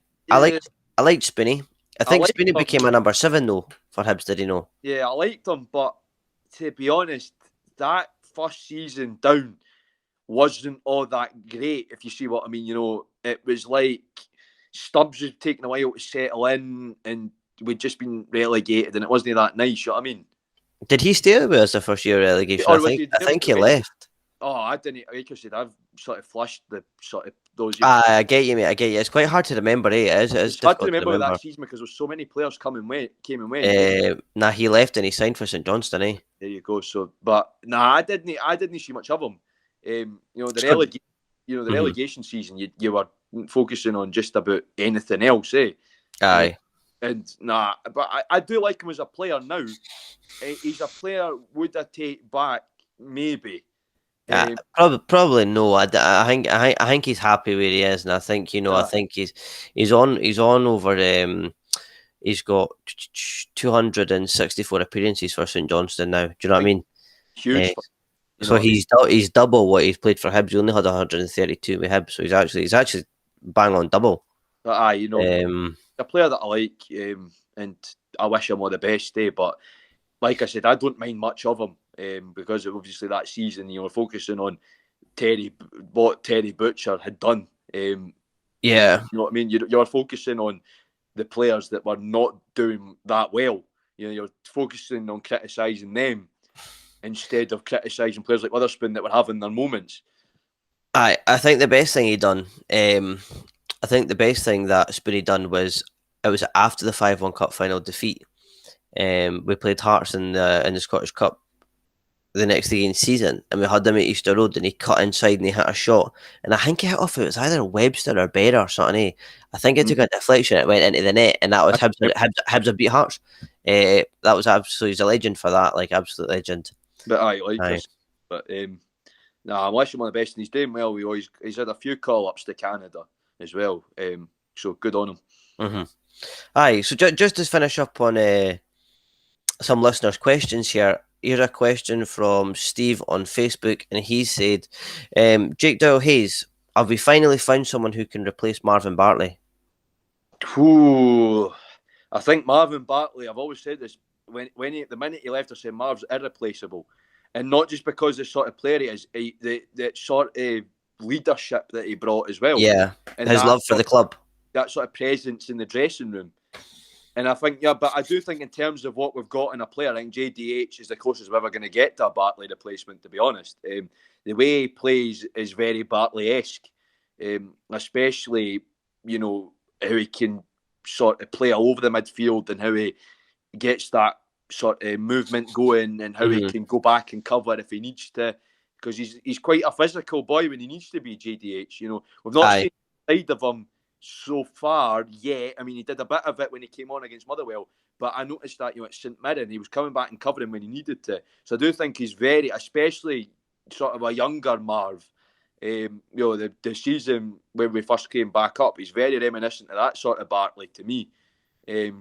liked Spinney. I think Spinney became a number 7 though for Hibs. Did he know? Yeah, I liked him, but to be honest, that first season down wasn't all that great. If you see what I mean, it was like Stubbs was taking a while to settle in, and we'd just been relegated, and it wasn't that nice. You know what I mean? Did he stay with us the first year of relegation? I think he left. Oh, I didn't. Like I said, I've sort of flushed the sort of those. I get you, mate. I get you. It's quite hard to remember, eh? It's hard to remember that season because there was so many players came and went. He left and he signed for St Johnstone, eh? There you go. So, but I didn't see much of him. The relegation season, you were focusing on just about anything else, eh? Aye. And but I do like him as a player now. He's a player would I take back maybe. Probably no. I think he's happy where he is, and I think I think he's on over. He's got 264 appearances for St Johnstone now. Do you know what I mean? Huge. So he's double what he's played for Hibs. He only had 132 with Hibs, so he's actually bang on double. But a player that I like, and I wish him all the best, but like I said, I don't mind much of him because obviously that season focusing on what Terry Butcher had done. You know what I mean? You're focusing on the players that were not doing that well. You're focusing on criticising them instead of criticising players like Witherspoon that were having their moments. I think the best thing he done. I think the best thing that Spinney done was after the 5-1 cup final defeat. We played Hearts in the Scottish Cup the next day in season, and we had him at Easter Road, and he cut inside and he hit a shot, and I think he hit off it was either Webster or Bear or something. I think it took a deflection, it went into the net, and that was Hibs have beat Hearts. That was absolutely, he's a legend for that, like absolute legend. But I wish him all the best, and he's doing well. He's had a few call-ups to Canada as well, so good on him. Mm-hmm. Aye, so just to finish up on some listeners' questions here. Here's a question from Steve on Facebook, and he said, Jake Doyle Hayes, have we finally found someone who can replace Marvin Bartley? Ooh, I think Marvin Bartley, I've always said this, the minute he left, I said Marv's irreplaceable. And not just because the sort of player he is, the sort of leadership that he brought as well. Yeah, and his love for the club. That sort of presence in the dressing room. And I think, but I do think in terms of what we've got in a player, I think JDH is the closest we're ever going to get to a Bartley replacement, to be honest. The way he plays is very Bartley-esque, especially, how he can sort of play all over the midfield and how he gets that sort of movement going and how he can go back and cover if he needs to, because he's quite a physical boy when he needs to be, JDH. We've not seen the side of him so far yet. I mean, he did a bit of it when he came on against Motherwell, but I noticed that, at St Mirren, he was coming back and covering when he needed to. So I do think he's very, especially sort of a younger Marv. The season when we first came back up, he's very reminiscent of that sort of Bartley to me.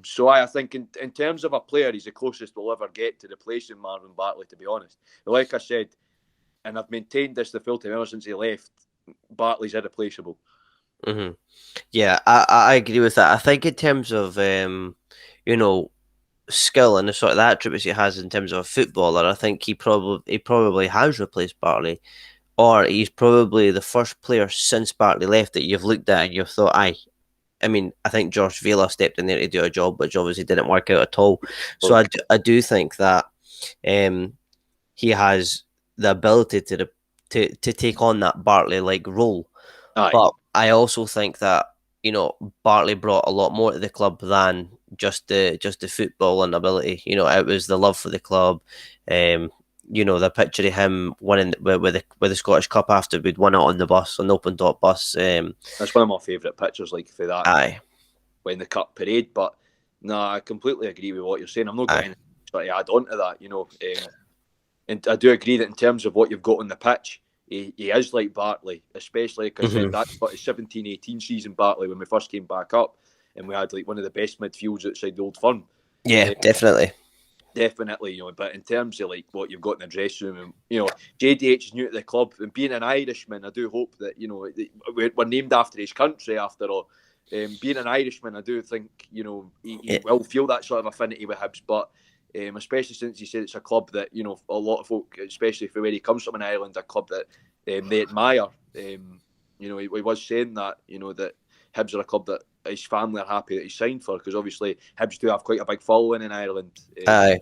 So I think in terms of a player, he's the closest we'll ever get to replacing Marvin Bartley, to be honest. But like I said, and I've maintained this the full time ever since he left, Bartley's irreplaceable. Mm-hmm. Yeah, I agree with that. I think in terms of skill and the sort of attributes he has in terms of a footballer, I think he probably has replaced Bartley, or he's probably the first player since Bartley left that you've looked at and you've thought, I mean, I think Josh Vela stepped in there to do a job, which obviously didn't work out at all. So I do think that he has the ability to take on that Bartley-like role. Aye. But I also think that, Bartley brought a lot more to the club than just the footballing ability. It was the love for the club. The picture of him winning with the Scottish Cup after we'd won it on the bus, on the open top bus. That's one of my favourite pictures, like for that. Aye. When the cup parade, but no, I completely agree with what you're saying. I'm not going to add on to that, and I do agree that in terms of what you've got on the pitch, he is like Bartley, especially because that's what his 17-18 season Bartley when we first came back up, and we had like one of the best midfields outside the Old Firm. Yeah, definitely. Definitely, but in terms of like what you've got in the dressing room, and JDH is new to the club, and being an Irishman, I do hope that we're named after his country after all. Being an Irishman, I do think he will feel that sort of affinity with Hibs, but especially since he said it's a club that a lot of folk, especially for where he comes from in Ireland, a club that they admire. He was saying that that Hibs are a club that his family are happy that he's signed for, because obviously Hibs do have quite a big following in Ireland. Aye.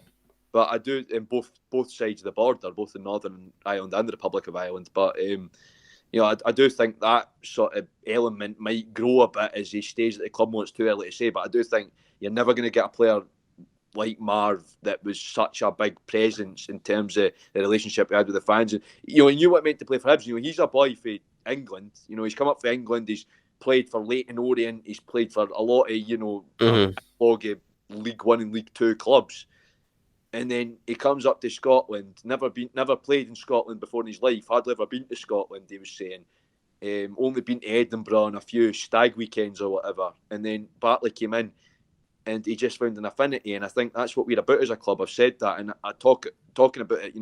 But I do in both sides of the border, both in Northern Ireland and the Republic of Ireland. But I do think that sort of element might grow a bit as he stays at the club. Well, it's too early to say, but I do think you're never going to get a player like Marv that was such a big presence in terms of the relationship he had with the fans. And he knew what it meant to play for Hibs. He's a boy for England. He's come up for England. He's played for Leyton Orient. He's played for a lot of League One and League Two clubs. And then he comes up to Scotland, never played in Scotland before in his life, hardly ever been to Scotland, he was saying. Only been to Edinburgh on a few stag weekends or whatever. And then Bartley came in and he just found an affinity. And I think that's what we're about as a club. I've said that. And I talking about it,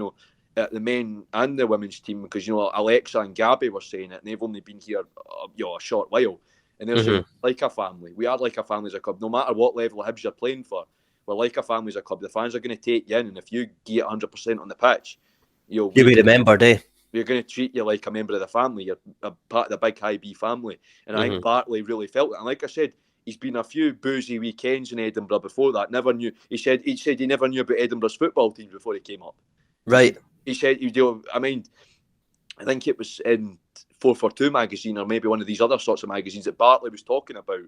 at the men and the women's team, because, Alexa and Gabby were saying it, and they've only been here, a short while. And they're saying, like a family. We are like a family as a club. No matter what level of Hibs you're playing for, we're like a family as a club. The fans are going to take you in, and if you get 100% on the pitch, you'll be remembered, eh? We're going to treat you like a member of the family. You're a part of the big High B family. And I think Bartley really felt it. And like I said, he's been a few boozy weekends in Edinburgh before that. Never knew. He said he never knew about Edinburgh's football team before he came up. Right. He said, I think it was in 442 magazine, or maybe one of these other sorts of magazines that Bartley was talking about.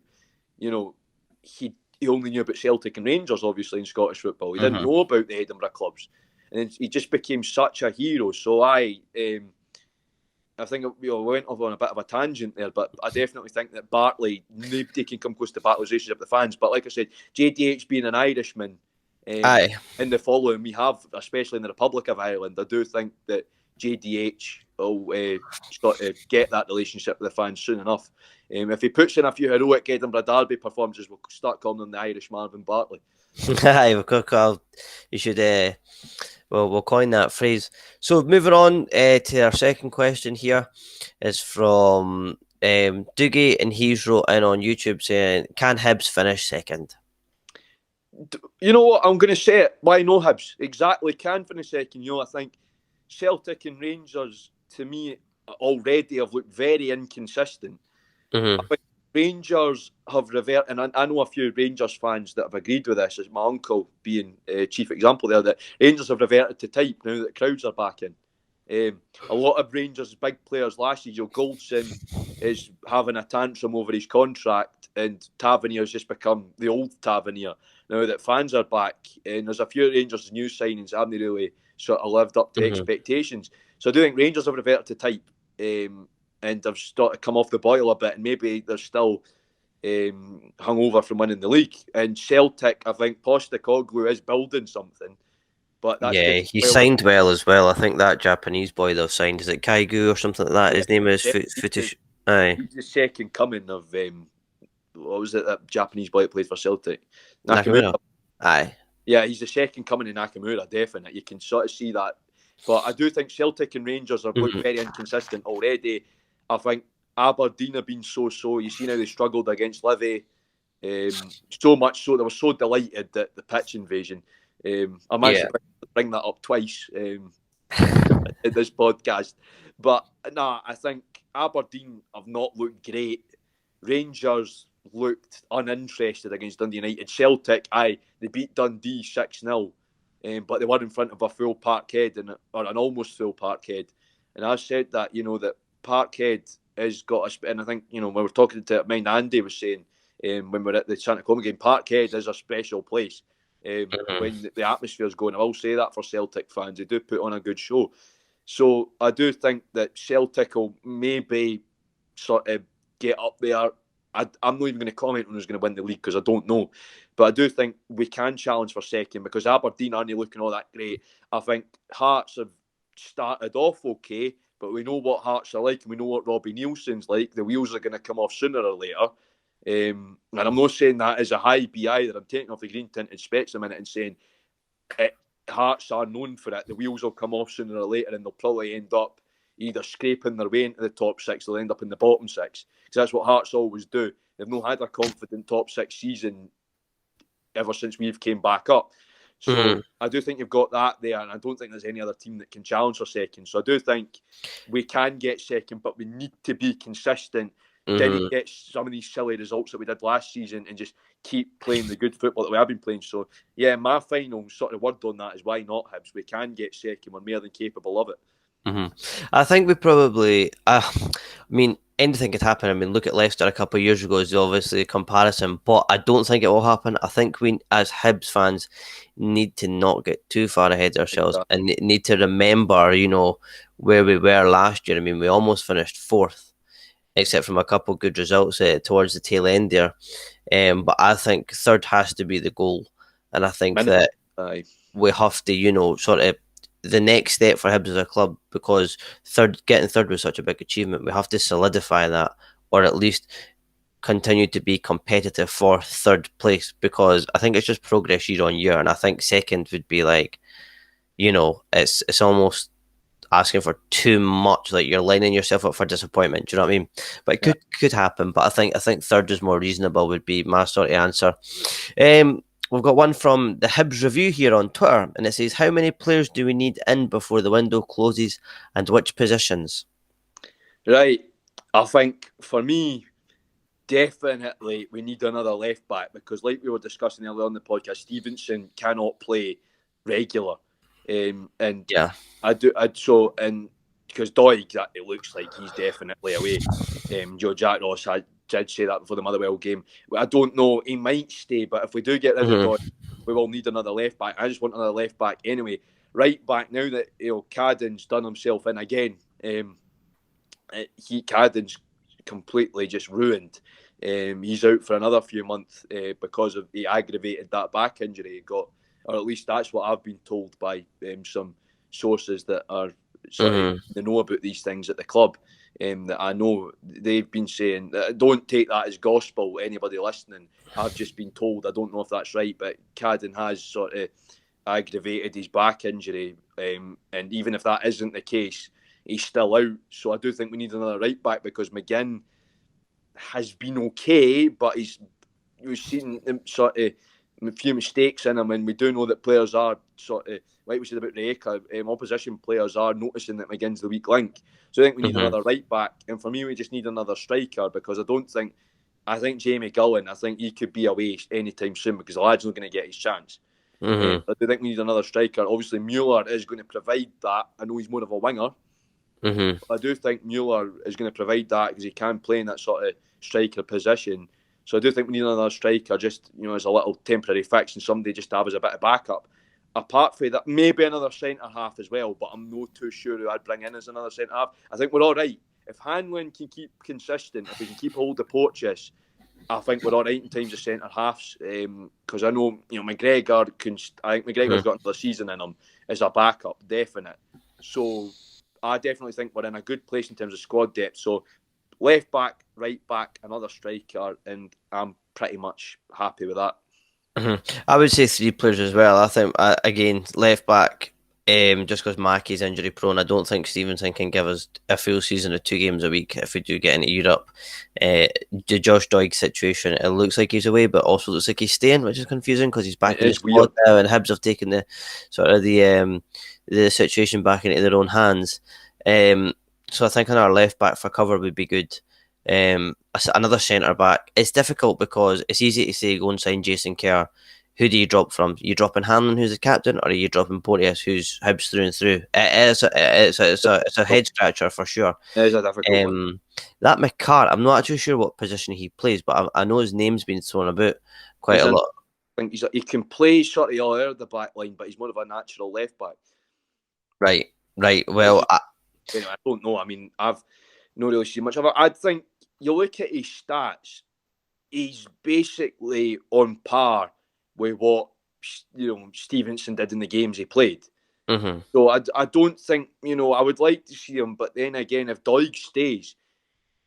He only knew about Celtic and Rangers, obviously, in Scottish football. He didn't know about the Edinburgh clubs. And then he just became such a hero. So I think we went off on a bit of a tangent there, but I definitely think that Bartley, nobody can come close to Bartley's relationship with the fans. But like I said, JDH being an Irishman, in the following we have, especially in the Republic of Ireland, I do think that JDH will get that relationship with the fans soon enough. If he puts in a few heroic Edinburgh Derby performances, we'll start calling him the Irish Marvin Bartley. You should. We'll coin that phrase. So moving on to our second question here is from Doogie, and he's wrote in on YouTube saying, "Can Hibs finish second?" You know what? I'm going to say it. Why no Hibs? Exactly, can finish second. I think Celtic and Rangers, to me, already have looked very inconsistent. I think Rangers have reverted, and I know a few Rangers fans that have agreed with this, as my uncle being chief example there, that Rangers have reverted to type now that crowds are back in. A lot of Rangers' big players last year, Goldson is having a tantrum over his contract, and Tavernier has just become the old Tavernier now that fans are back. And there's a few Rangers' new signings that haven't really sort of lived up to expectations. So I do think Rangers have reverted to type. And they've started to come off the boil a bit, and maybe there's still hung over from winning the league. And Celtic, I think Postecoglou is building something. But that's he signed well as well. I think that Japanese boy they've signed, is it Kaigu or something like that? Yeah, his name is Futish. Aye. He's the second coming of what was it, that Japanese boy that played for Celtic? Nakamura. Aye. Yeah, he's the second coming of Nakamura, definitely. You can sort of see that. But I do think Celtic and Rangers have looked very inconsistent already. I think Aberdeen have been so-so. You've seen how they struggled against Livy. So much so, they were so delighted at the pitch invasion. I managed to bring that up twice in this podcast. But I think Aberdeen have not looked great. Rangers looked uninterested against Dundee United. Celtic, they beat Dundee 6-0, but they were in front of a full Parkhead or an almost full Parkhead. And I said that, that Parkhead has got and I think, when we were talking to mind, Andy was saying when we were at the Santa Coma game, Parkhead is a special place. When the atmosphere is going, I will say that for Celtic fans, they do put on a good show. So I do think that Celtic will maybe sort of get up there. I'm not even going to comment on who's going to win the league because I don't know. But I do think we can challenge for second because Aberdeen aren't looking all that great. I think Hearts have started off okay, but we know what Hearts are like and we know what Robbie Nielsen's like. The wheels are going to come off sooner or later. And I'm not saying that as a high B either. I'm taking off the green tinted specs a minute and saying Hearts are known for it. The wheels will come off sooner or later and they'll probably end up either scraping their way into the top six or they'll end up in the bottom six. Because that's what Hearts always do. They've not had a confident top six season ever since we've came back up. So I do think you've got that there, and I don't think there's any other team that can challenge for second. So I do think we can get second, but we need to be consistent. Didn't get some of these silly results that we did last season and just keep playing the good football that we have been playing. So, yeah, my final sort of word on that is why not, Hibs? We can get second. We're more than capable of it. I think we probably, anything could happen. I mean, look at Leicester a couple of years ago is obviously a comparison, but I don't think it will happen. I think we, as Hibs fans, need to not get too far ahead of ourselves and need to remember, where we were last year. I mean, we almost finished fourth, except from a couple of good results towards the tail end there. But I think third has to be the goal. And I think that we have to, sort of, the next step for Hibs as a club, because getting third was such a big achievement, we have to solidify that, or at least continue to be competitive for third place, because I think it's just progress year on year, and I think second would be like, it's almost asking for too much, like you're lining yourself up for disappointment. Do you know what I mean? But it could happen. But I think third is more reasonable would be my sort of answer. We've got one from the Hibs Review here on Twitter, and it says, how many players do we need in before the window closes, and which positions? Right. I think, for me, definitely we need another left-back, because like we were discussing earlier on the podcast, Stevenson cannot play regular. And because Doig, it looks like he's definitely away. Jack Ross did say that before the Motherwell game. I don't know, he might stay, but if we do get rid of Doig, we will need another left back. I just want another left back anyway. Right back, now that Cadden's done himself in again, Cadden's completely just ruined. He's out for another few months because of he aggravated that back injury he got, or at least that's what I've been told by some sources that are they know about these things at the club. That I know they've been saying, don't take that as gospel, anybody listening. I've just been told, I don't know if that's right, but Cadden has sort of aggravated his back injury, and even if that isn't the case, he's still out. So I do think we need another right back, because McGinn has been okay, but we've seen him sort of a few mistakes in him, and we do know that players are sort of, like we said about Rijeka, opposition players are noticing that McGinn's the weak link. So I think we need another right back, and for me we just need another striker, because I think Jamie Gullen, I think he could be away anytime soon, because the lad's not going to get his chance. I do think we need another striker. Obviously Mueller is going to provide that. I know he's more of a winger, but I do think Mueller is going to provide that, because he can play in that sort of striker position. So I do think we need another striker, just as a little temporary fix, and somebody just to have as a bit of backup. Apart from that, maybe another centre half as well, but I'm not too sure who I'd bring in as another centre half. I think we're all right. If Hanlon can keep consistent, if he can keep hold of Porteous, I think we're all right in terms of centre halves, because I know McGregor can. I think McGregor's got another season in him as a backup, definite. So I definitely think we're in a good place in terms of squad depth. So left back, right back, another striker, and I'm pretty much happy with that. I would say 3 players as well. I think again left back. Just because Mackey's injury prone, I don't think Stevenson can give us a full season of 2 games a week if we do get into Europe. The Josh Doig situation, it looks like he's away, but also looks like he's staying, which is confusing because he's back in the squad now, and Hibs have taken the sort of the situation back into their own hands. So I think on our left back for cover would be good. Another centre back. It's difficult because it's easy to say go and sign Jason Kerr. Who do you drop from? You dropping Hanlon, who's the captain, or are you dropping Porteous, who's Hibs through and through? It's a head scratcher for sure. It is a difficult one. That McCart, I'm not actually sure what position he plays, but I know his name's been thrown about quite a lot. I think he can play sort of all over the back line, but he's more of a natural left back. Right. Well, anyway, I don't know. I mean, I've not really seen much of it. I think you look at his stats, he's basically on par with what Stevenson did in the games he played. Mm-hmm. So I don't think, I would like to see him, but then again, if Doig stays,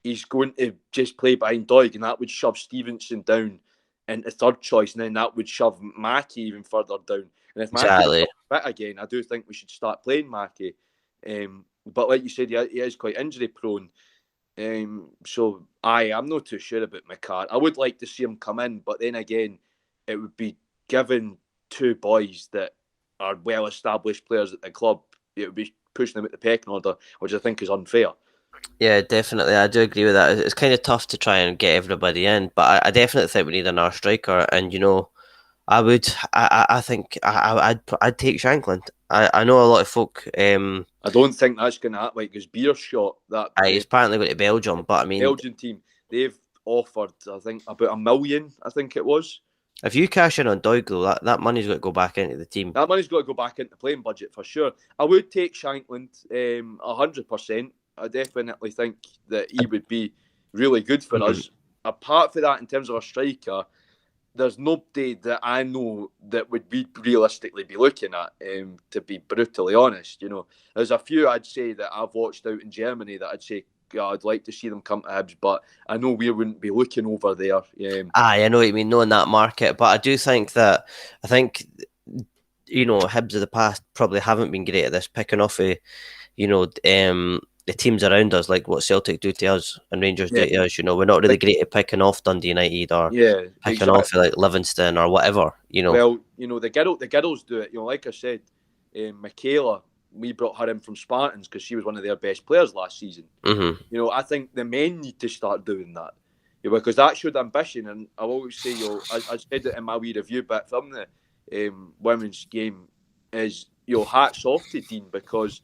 he's going to just play behind Doig, and that would shove Stevenson down into third choice, and then that would shove Mackey even further down. And if Mackey's fit again, I do think we should start playing Mackey. But like you said, he is quite injury prone. So I'm not too sure about McCart. I would like to see him come in, but then again, it would be given 2 boys that are well-established players at the club. It would be pushing them at the pecking order, which I think is unfair. Yeah, definitely. I do agree with that. It's kind of tough to try and get everybody in, but I definitely think we need another striker. And I think I'd take Shankland. I know a lot of folk. I don't think that's going to happen. Like his beer shot that. He's apparently going to Belgium, but I mean, Belgian team, they've offered I think about $1 million. I think it was. If you cash in on Doig, though, that money's got to go back into the team. That money's got to go back into the playing budget for sure. I would take Shankland 100%. I definitely think that he would be really good for us. Apart from that, in terms of a striker, there's nobody that I know that would be realistically be looking at, to be brutally honest. There's a few I'd say that I've watched out in Germany that I'd say, I'd like to see them come to Hibs, but I know we wouldn't be looking over there. I know what you mean, knowing that market, but I do think that, Hibs of the past probably haven't been great at this, picking off the teams around us, like what Celtic do to us and Rangers do to us. We're not really great at picking off Dundee United or picking off like Livingston or whatever. Well, the girls do it. Like I said, Michaela, we brought her in from Spartans because she was one of their best players last season. Mm-hmm. I think the men need to start doing that, because that showed ambition. And I always say, I said it in my wee review bit from the women's game, is hats off to Dean, because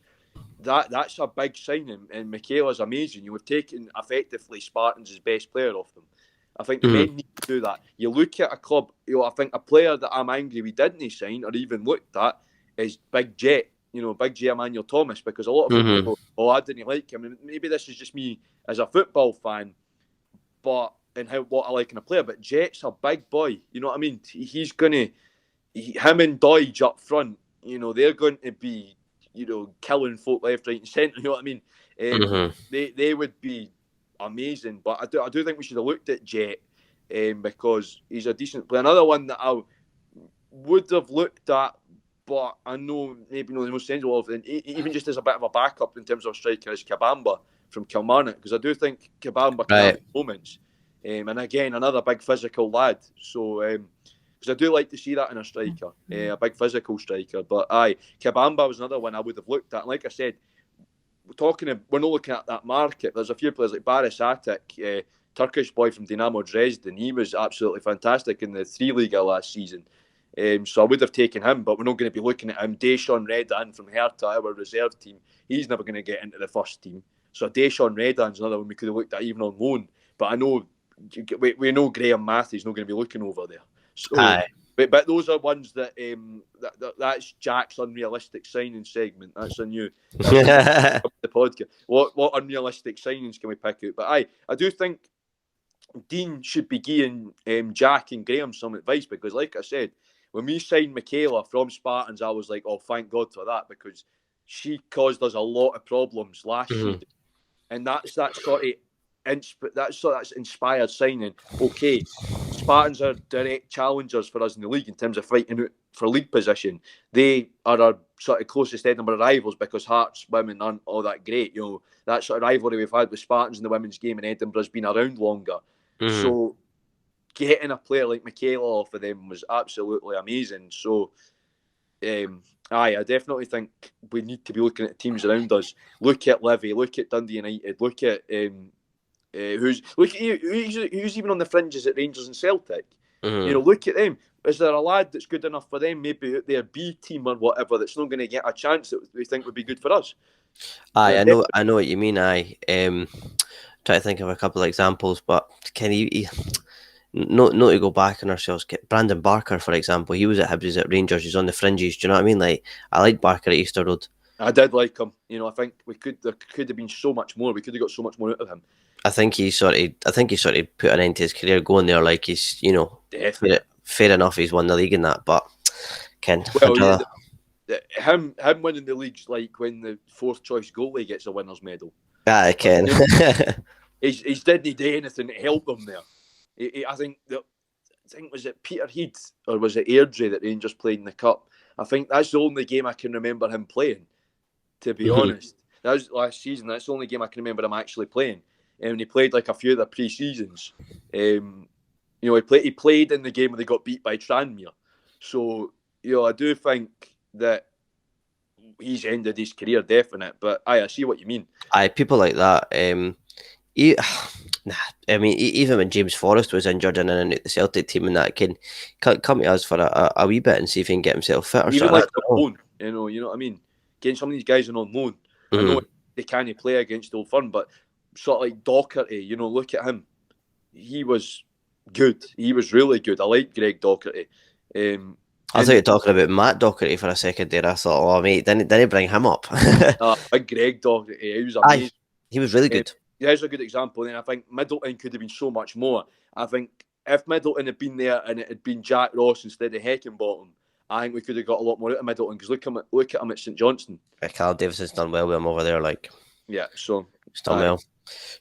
that's a big signing, and Michaela's amazing. We've taken effectively Spartans' best player off them. I think the men need to do that. You look at a club, I think a player that I'm angry we didn't sign or even looked at is Big Jet. Big J Emmanuel Thomas, because a lot of people go, I didn't like him. And maybe this is just me as a football fan, what I like in a player. But Jet's a big boy. You know what I mean? He's going to, him and Doig up front, they're going to be, killing folk left, right and centre. You know what I mean? They would be amazing. But I do think we should have looked at Jet, because he's a decent player. Another one that I would have looked at, but I know maybe not the most sensible of it, even just as a bit of a backup in terms of striker, is Kabamba from Kilmarnock, because I do think Kabamba can have moments. And again, another big physical lad. So, because I do like to see that in a striker, a big physical striker. But Kabamba was another one I would have looked at. And like I said, we're not looking at that market. There's a few players like Baris Atik, Turkish boy from Dinamo Dresden. He was absolutely fantastic in the 3 Liga last season. So I would have taken him, but we're not going to be looking at him. Deshaun Redan from Hertha, our reserve team, he's never going to get into the first team. So Deshaun Redan's another one we could have looked at even on loan. But I know we know Graham Matthew's not going to be looking over there. So, but those are ones that that's Jack's unrealistic signing segment. That's a new the podcast. What unrealistic signings can we pick out? But I do think Dean should be giving Jack and Graham some advice, because, like I said, when we signed Michaela from Spartans, I was like, oh, thank God for that, because she caused us a lot of problems last season, and that's inspired signing. Okay, Spartans are direct challengers for us in the league in terms of fighting out for league position. They are our sort of closest Edinburgh rivals, because Hearts women aren't all that great. You know, that sort of rivalry we've had with Spartans in the women's game in Edinburgh's been around longer. So getting a player like Michaela off of them was absolutely amazing. So I definitely think we need to be looking at teams around us. Look at Livy, look at Dundee United, look at who's even on the fringes at Rangers and Celtic. You know, look at them. Is there a lad that's good enough for them, maybe their B team or whatever, that's not going to get a chance that we think would be good for us? I know what you mean. Try to think of a couple of examples, but can you not to go back on ourselves? Brandon Barker, for example, he was at Hibs, he's at Rangers, he's on the fringes. Do you know what I mean? Like, I like Barker at Easter Road. I did like him. You know, I think there could have been so much more. We could have got so much more out of him. I think he sort of put an end to his career going there. Like, he's, you know, fair enough, he's won the league in that, but him winning the league's like when the fourth choice goalie gets a winner's medal. I can. He didn't do anything to help them there. I think was it Peter Heath or was it Airdrie that Rangers played in the cup? I think that's the only game I can remember him playing. To be honest, that was last season. That's the only game I can remember him actually playing. And he played like a few of the pre-seasons. You know, he played in the game where they got beat by Tranmere. So, you know, I do think that he's ended his career, definite. But I see what you mean. People like that. I mean, even when James Forrest was injured and in the Celtic team, and that can come to us for a wee bit and see if he can get himself fit or even something. Like on loan, you know what I mean. Getting some of these guys on loan. I know they can't play against Old Firm, but sort of like Docherty, you know, look at him. He was good. He was really good. I like Greg Docherty. I thought you were talking about Matt Docherty for a second there. I thought, oh mate, didn't bring him up. Greg Docherty, he was amazing. He was really good. There's a good example. And I think Middleton could have been so much more. I think if Middleton had been there and it had been Jack Ross instead of Heckenbottom, I think we could have got a lot more out of Middleton, because look at him at St Johnstone. Carl Davison's done well with him over there. Like, yeah, so he's done well.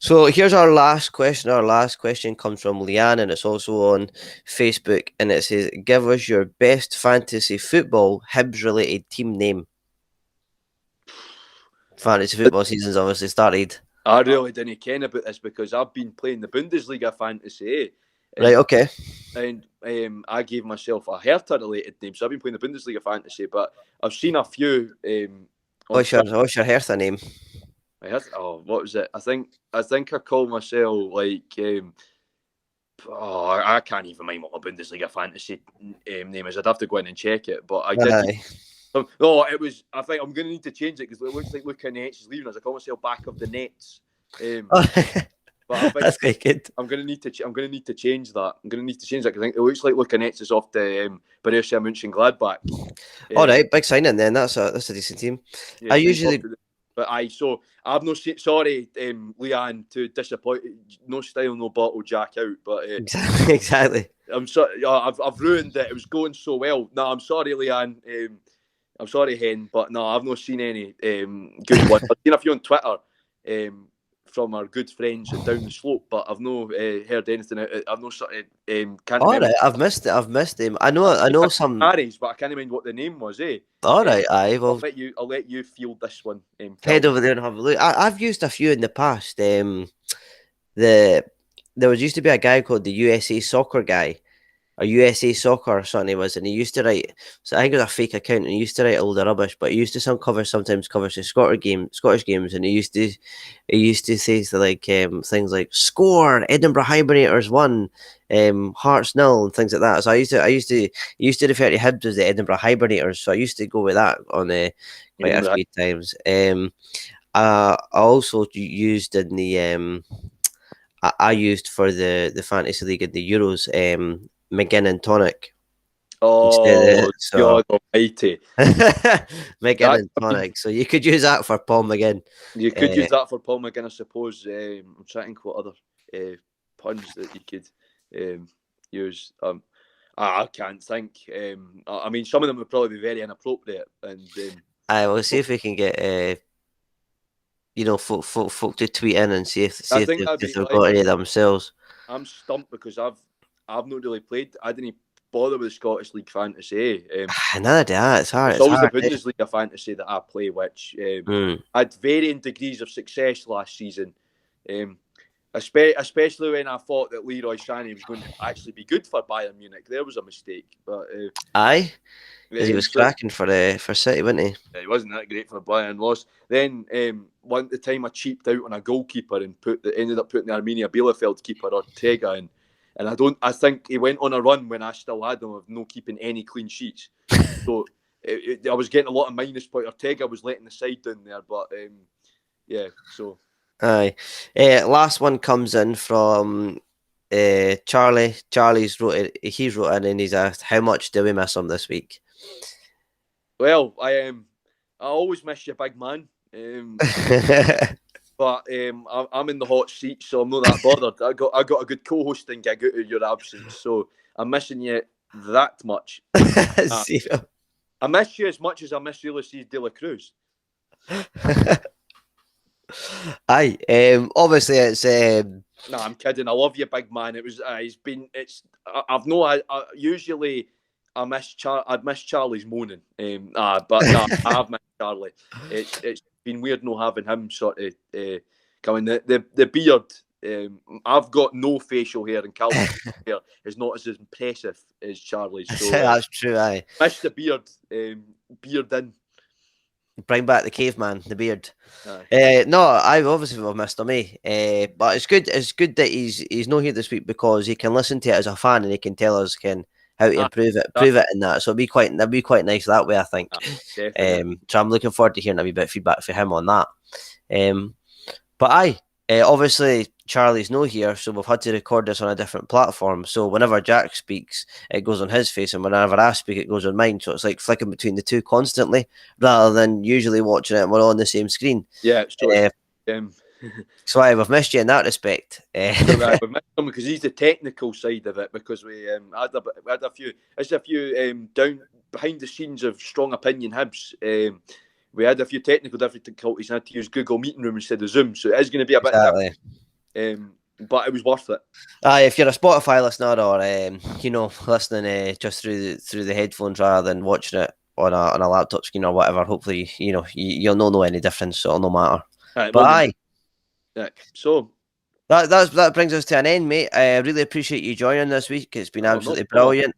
So here's our last question. Our last question comes from Leanne, and it's also on Facebook, and it says, give us your best fantasy football Hibs related team name. Fantasy football season's obviously started. I really didn't care about this because I've been playing the Bundesliga fantasy. Right, okay. And I gave myself a Hertha related name, so I've been playing the Bundesliga fantasy, but I've seen a few. What's your Hertha name? What was it? I think I called myself like I can't even mind what my Bundesliga fantasy name is. I'd have to go in and check it, but I did. No, it was. I think I'm going to need to change it because it looks like Luca Nets is leaving us. I call myself Back of the Nets. But I think that's quite good. I'm going to need to change that. I'm going to need to change that because I think it looks like Luca Nets is off the Borussia Mönchengladbach. All right, big signing then. That's a decent team. Yeah, I usually. But so I've no sorry, Leanne, to disappoint. No style, no bottle, Jack out. But exactly. I'm sorry. I've ruined it. It was going so well. No, I'm sorry, Leanne. I'm sorry, Hen, but no, I've not seen any good ones. I've seen a few on Twitter from our good friends down the slope, but I've not heard anything. I've not sort of can't. All right, I've missed it. I've missed him. I know some Harry's, but I can't remember what the name was. All right, I'll let you field this one. Head over there and have a look. I've used a few in the past. There used to be a guy called the USA Soccer guy. Or USA Soccer or something he was, and he used to write. So I think it was a fake account, and he used to write all the rubbish. But he used to sometimes covers the Scottish games, and he used to say like things like score Edinburgh Hibernators 1, Hearts 0, and things like that. So I used to refer to Hibs as the Edinburgh Hibernators. So I used to go with that on quite a few times. I also used in the I used for the fantasy league in the Euros. McGinn and Tonic. Oh, God almighty. McGinn and Tonic. So you could use that for Paul McGinn. You could use that for Paul McGinn, I suppose. I'm trying to think what other puns that you could use. I can't think. I mean, some of them would probably be very inappropriate. And I will see if we can get folk to tweet in and see if I think they've got any themselves. I'm stumped because I've not really played. I didn't bother with Scottish League fantasy. None of that. It's hard. It's always the Bundesliga fantasy that I play, which had varying degrees of success last season. Especially when I thought that Leroy Sané was going to actually be good for Bayern Munich. There was a mistake, but aye, because he was cracking for City, wasn't he? Yeah, he wasn't that great for Bayern. Lost. Then one the time I cheaped out on a goalkeeper and ended up putting the Arminia Bielefeld keeper Ortega in, and I think he went on a run when I still had him of no keeping any clean sheets. So I was getting a lot of minus point. Ortega was letting the side down there, but yeah, so. Aye. Last one comes in from Charlie. Charlie's wrote it. He's wrote in and he's asked, "How much do we miss him this week?" Well, I always miss you, big man. But I'm in the hot seat, so I'm not that bothered. I got a good co-hosting gig out of your absence, so I'm missing you that much. I miss you as much as I miss Ulysses De La Cruz. Aye, obviously it's. No, I'm kidding. I love you, big man. It was. Usually I miss I'd miss Charlie's moaning. But no, I have missed Charlie. It's been weird not having him sort of coming. The beard. I've got no facial hair, and Calvin's hair is not as impressive as Charlie's. So that's true. Aye, miss the beard. Beard in. Bring back the caveman, the beard. No, I obviously have missed him, but it's good. It's good that he's not here this week because he can listen to it as a fan and he can tell us how to improve it, and that. So it'd be quite nice that way, I think. So I'm looking forward to hearing a wee bit of feedback for him on that. But obviously Charlie's not here, so we've had to record this on a different platform. So whenever Jack speaks, it goes on his face, and whenever I speak, it goes on mine. So it's like flicking between the two constantly, rather than usually watching it and we're on the same screen. Yeah, it's true. So we've missed you in that respect. We've missed him because he's the technical side of it. Because we had a few down behind the scenes of strong opinion Hibs. We had a few technical difficulties and had to use Google Meeting Room instead of Zoom. So it is going to be a bit different. But it was worth it. If you're a Spotify listener or listening just through the headphones rather than watching it on a laptop screen or whatever, hopefully you'll not know any difference, so it'll no matter. But so that brings us to an end, mate. I really appreciate you joining this week. It's been absolutely brilliant.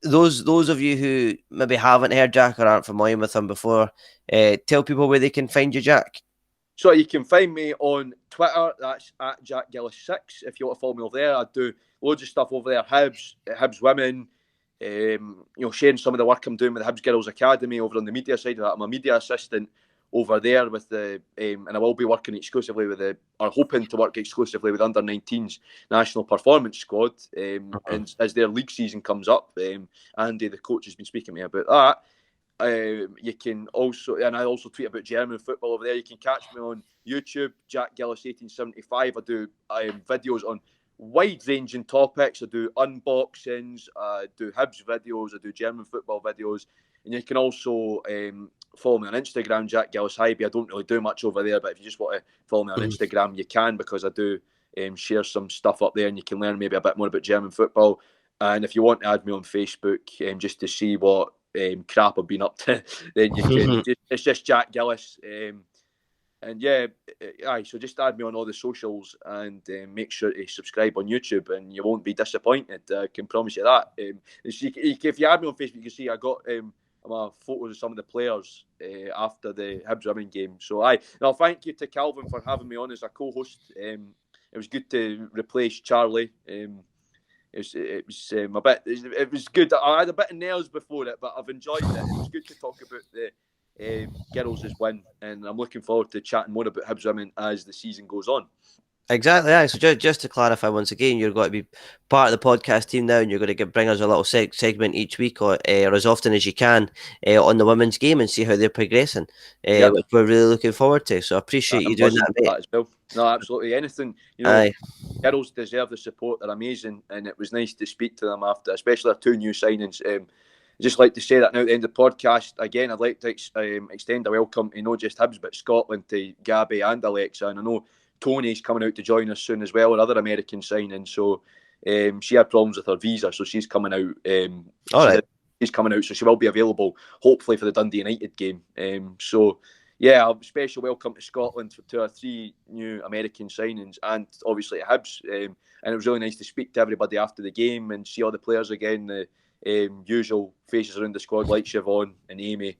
Those of you who maybe haven't heard Jack or aren't familiar with him before, tell people where they can find you, Jack. So you can find me on Twitter. That's at Jack Gillies 6. If you want to follow me over there, I do loads of stuff over there. Hibs women. Sharing some of the work I'm doing with the Hibs Girls Academy over on the media side of that. I'm a media assistant over there with and I will be working exclusively hoping to work exclusively with under-19s national performance squad. And as their league season comes up, Andy, the coach, has been speaking to me about that. You can also, and I also tweet about German football over there. You can catch me on YouTube, Jack Gillies 1875. I do videos on wide-ranging topics. I do unboxings, I do Hibs videos, I do German football videos, and you can also follow me on Instagram, Jack Gillies Hibernian. I don't really do much over there, but if you just want to follow me on Instagram, you can, because I do share some stuff up there, and you can learn maybe a bit more about German football. And if you want to add me on Facebook, just to see what crap I've been up to, then you can. It's just Jack Gillies. And yeah, so just add me on all the socials and make sure to subscribe on YouTube, and you won't be disappointed. I can promise you that. If you add me on Facebook, you can see I got my photos of some of the players after the Hibs women game. So now thank you to Calvin for having me on as a co-host. It was good to replace Charlie. It was good. I had a bit of nerves before it, but I've enjoyed it. It was good to talk about the girls' win, and I'm looking forward to chatting more about Hibs women as the season goes on. Exactly. Yeah. So just to clarify once again, you're going to be part of the podcast team now, and you're going to bring us a little segment each week, or as often as you can, on the women's game and see how they're progressing, which we're really looking forward to. So I appreciate you doing that, mate. As well. No, absolutely. Anything, Aye. Girls deserve the support. They're amazing, and it was nice to speak to them after, especially our 2 new signings. Just like to say that now at the end of the podcast. Again, I'd like to extend a welcome to not just Hibs but Scotland, to Gabby and Alexa, and I know Tony's coming out to join us soon as well, or other American signing. So she had problems with her visa, so she's coming out. All right. She's coming out, so she will be available hopefully for the Dundee United game. So yeah, a special welcome to Scotland to our 3 new American signings, and obviously to Hibs. And it was really nice to speak to everybody after the game and see all the players again, the usual faces around the squad like Siobhan and Amy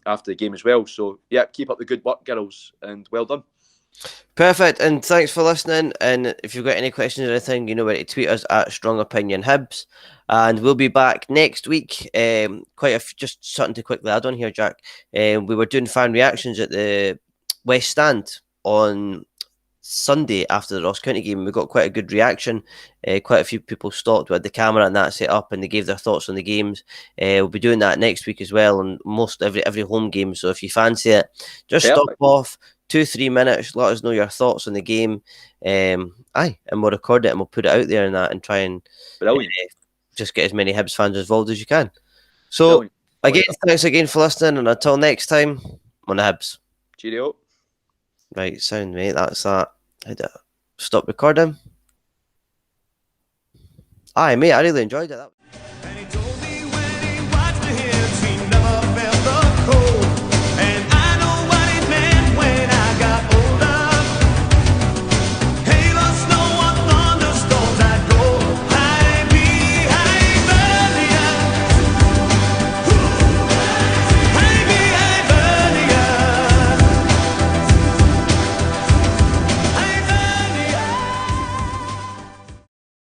after the game as well. So yeah, keep up the good work, girls, and well done. Perfect, and thanks for listening. And if you've got any questions or anything, you know where to tweet us at Strong Opinion Hibs, and we'll be back next week. Just something to quickly add on here, Jack. We were doing fan reactions at the West Stand on Sunday after the Ross County game. We got quite a good reaction. Quite a few people stopped with the camera and that set up, and they gave their thoughts on the games. We'll be doing that next week as well, on most every home game. So if you fancy it, just stop off 2-3 minutes, let us know your thoughts on the game. And we'll record it and we'll put it out there and that, and try and just get as many Hibs fans involved as you can. So again, thanks again for listening, and until next time, on the Hibs. Cheerio. Right, sound, mate. That's that. Stop recording. Aye, mate, I really enjoyed it.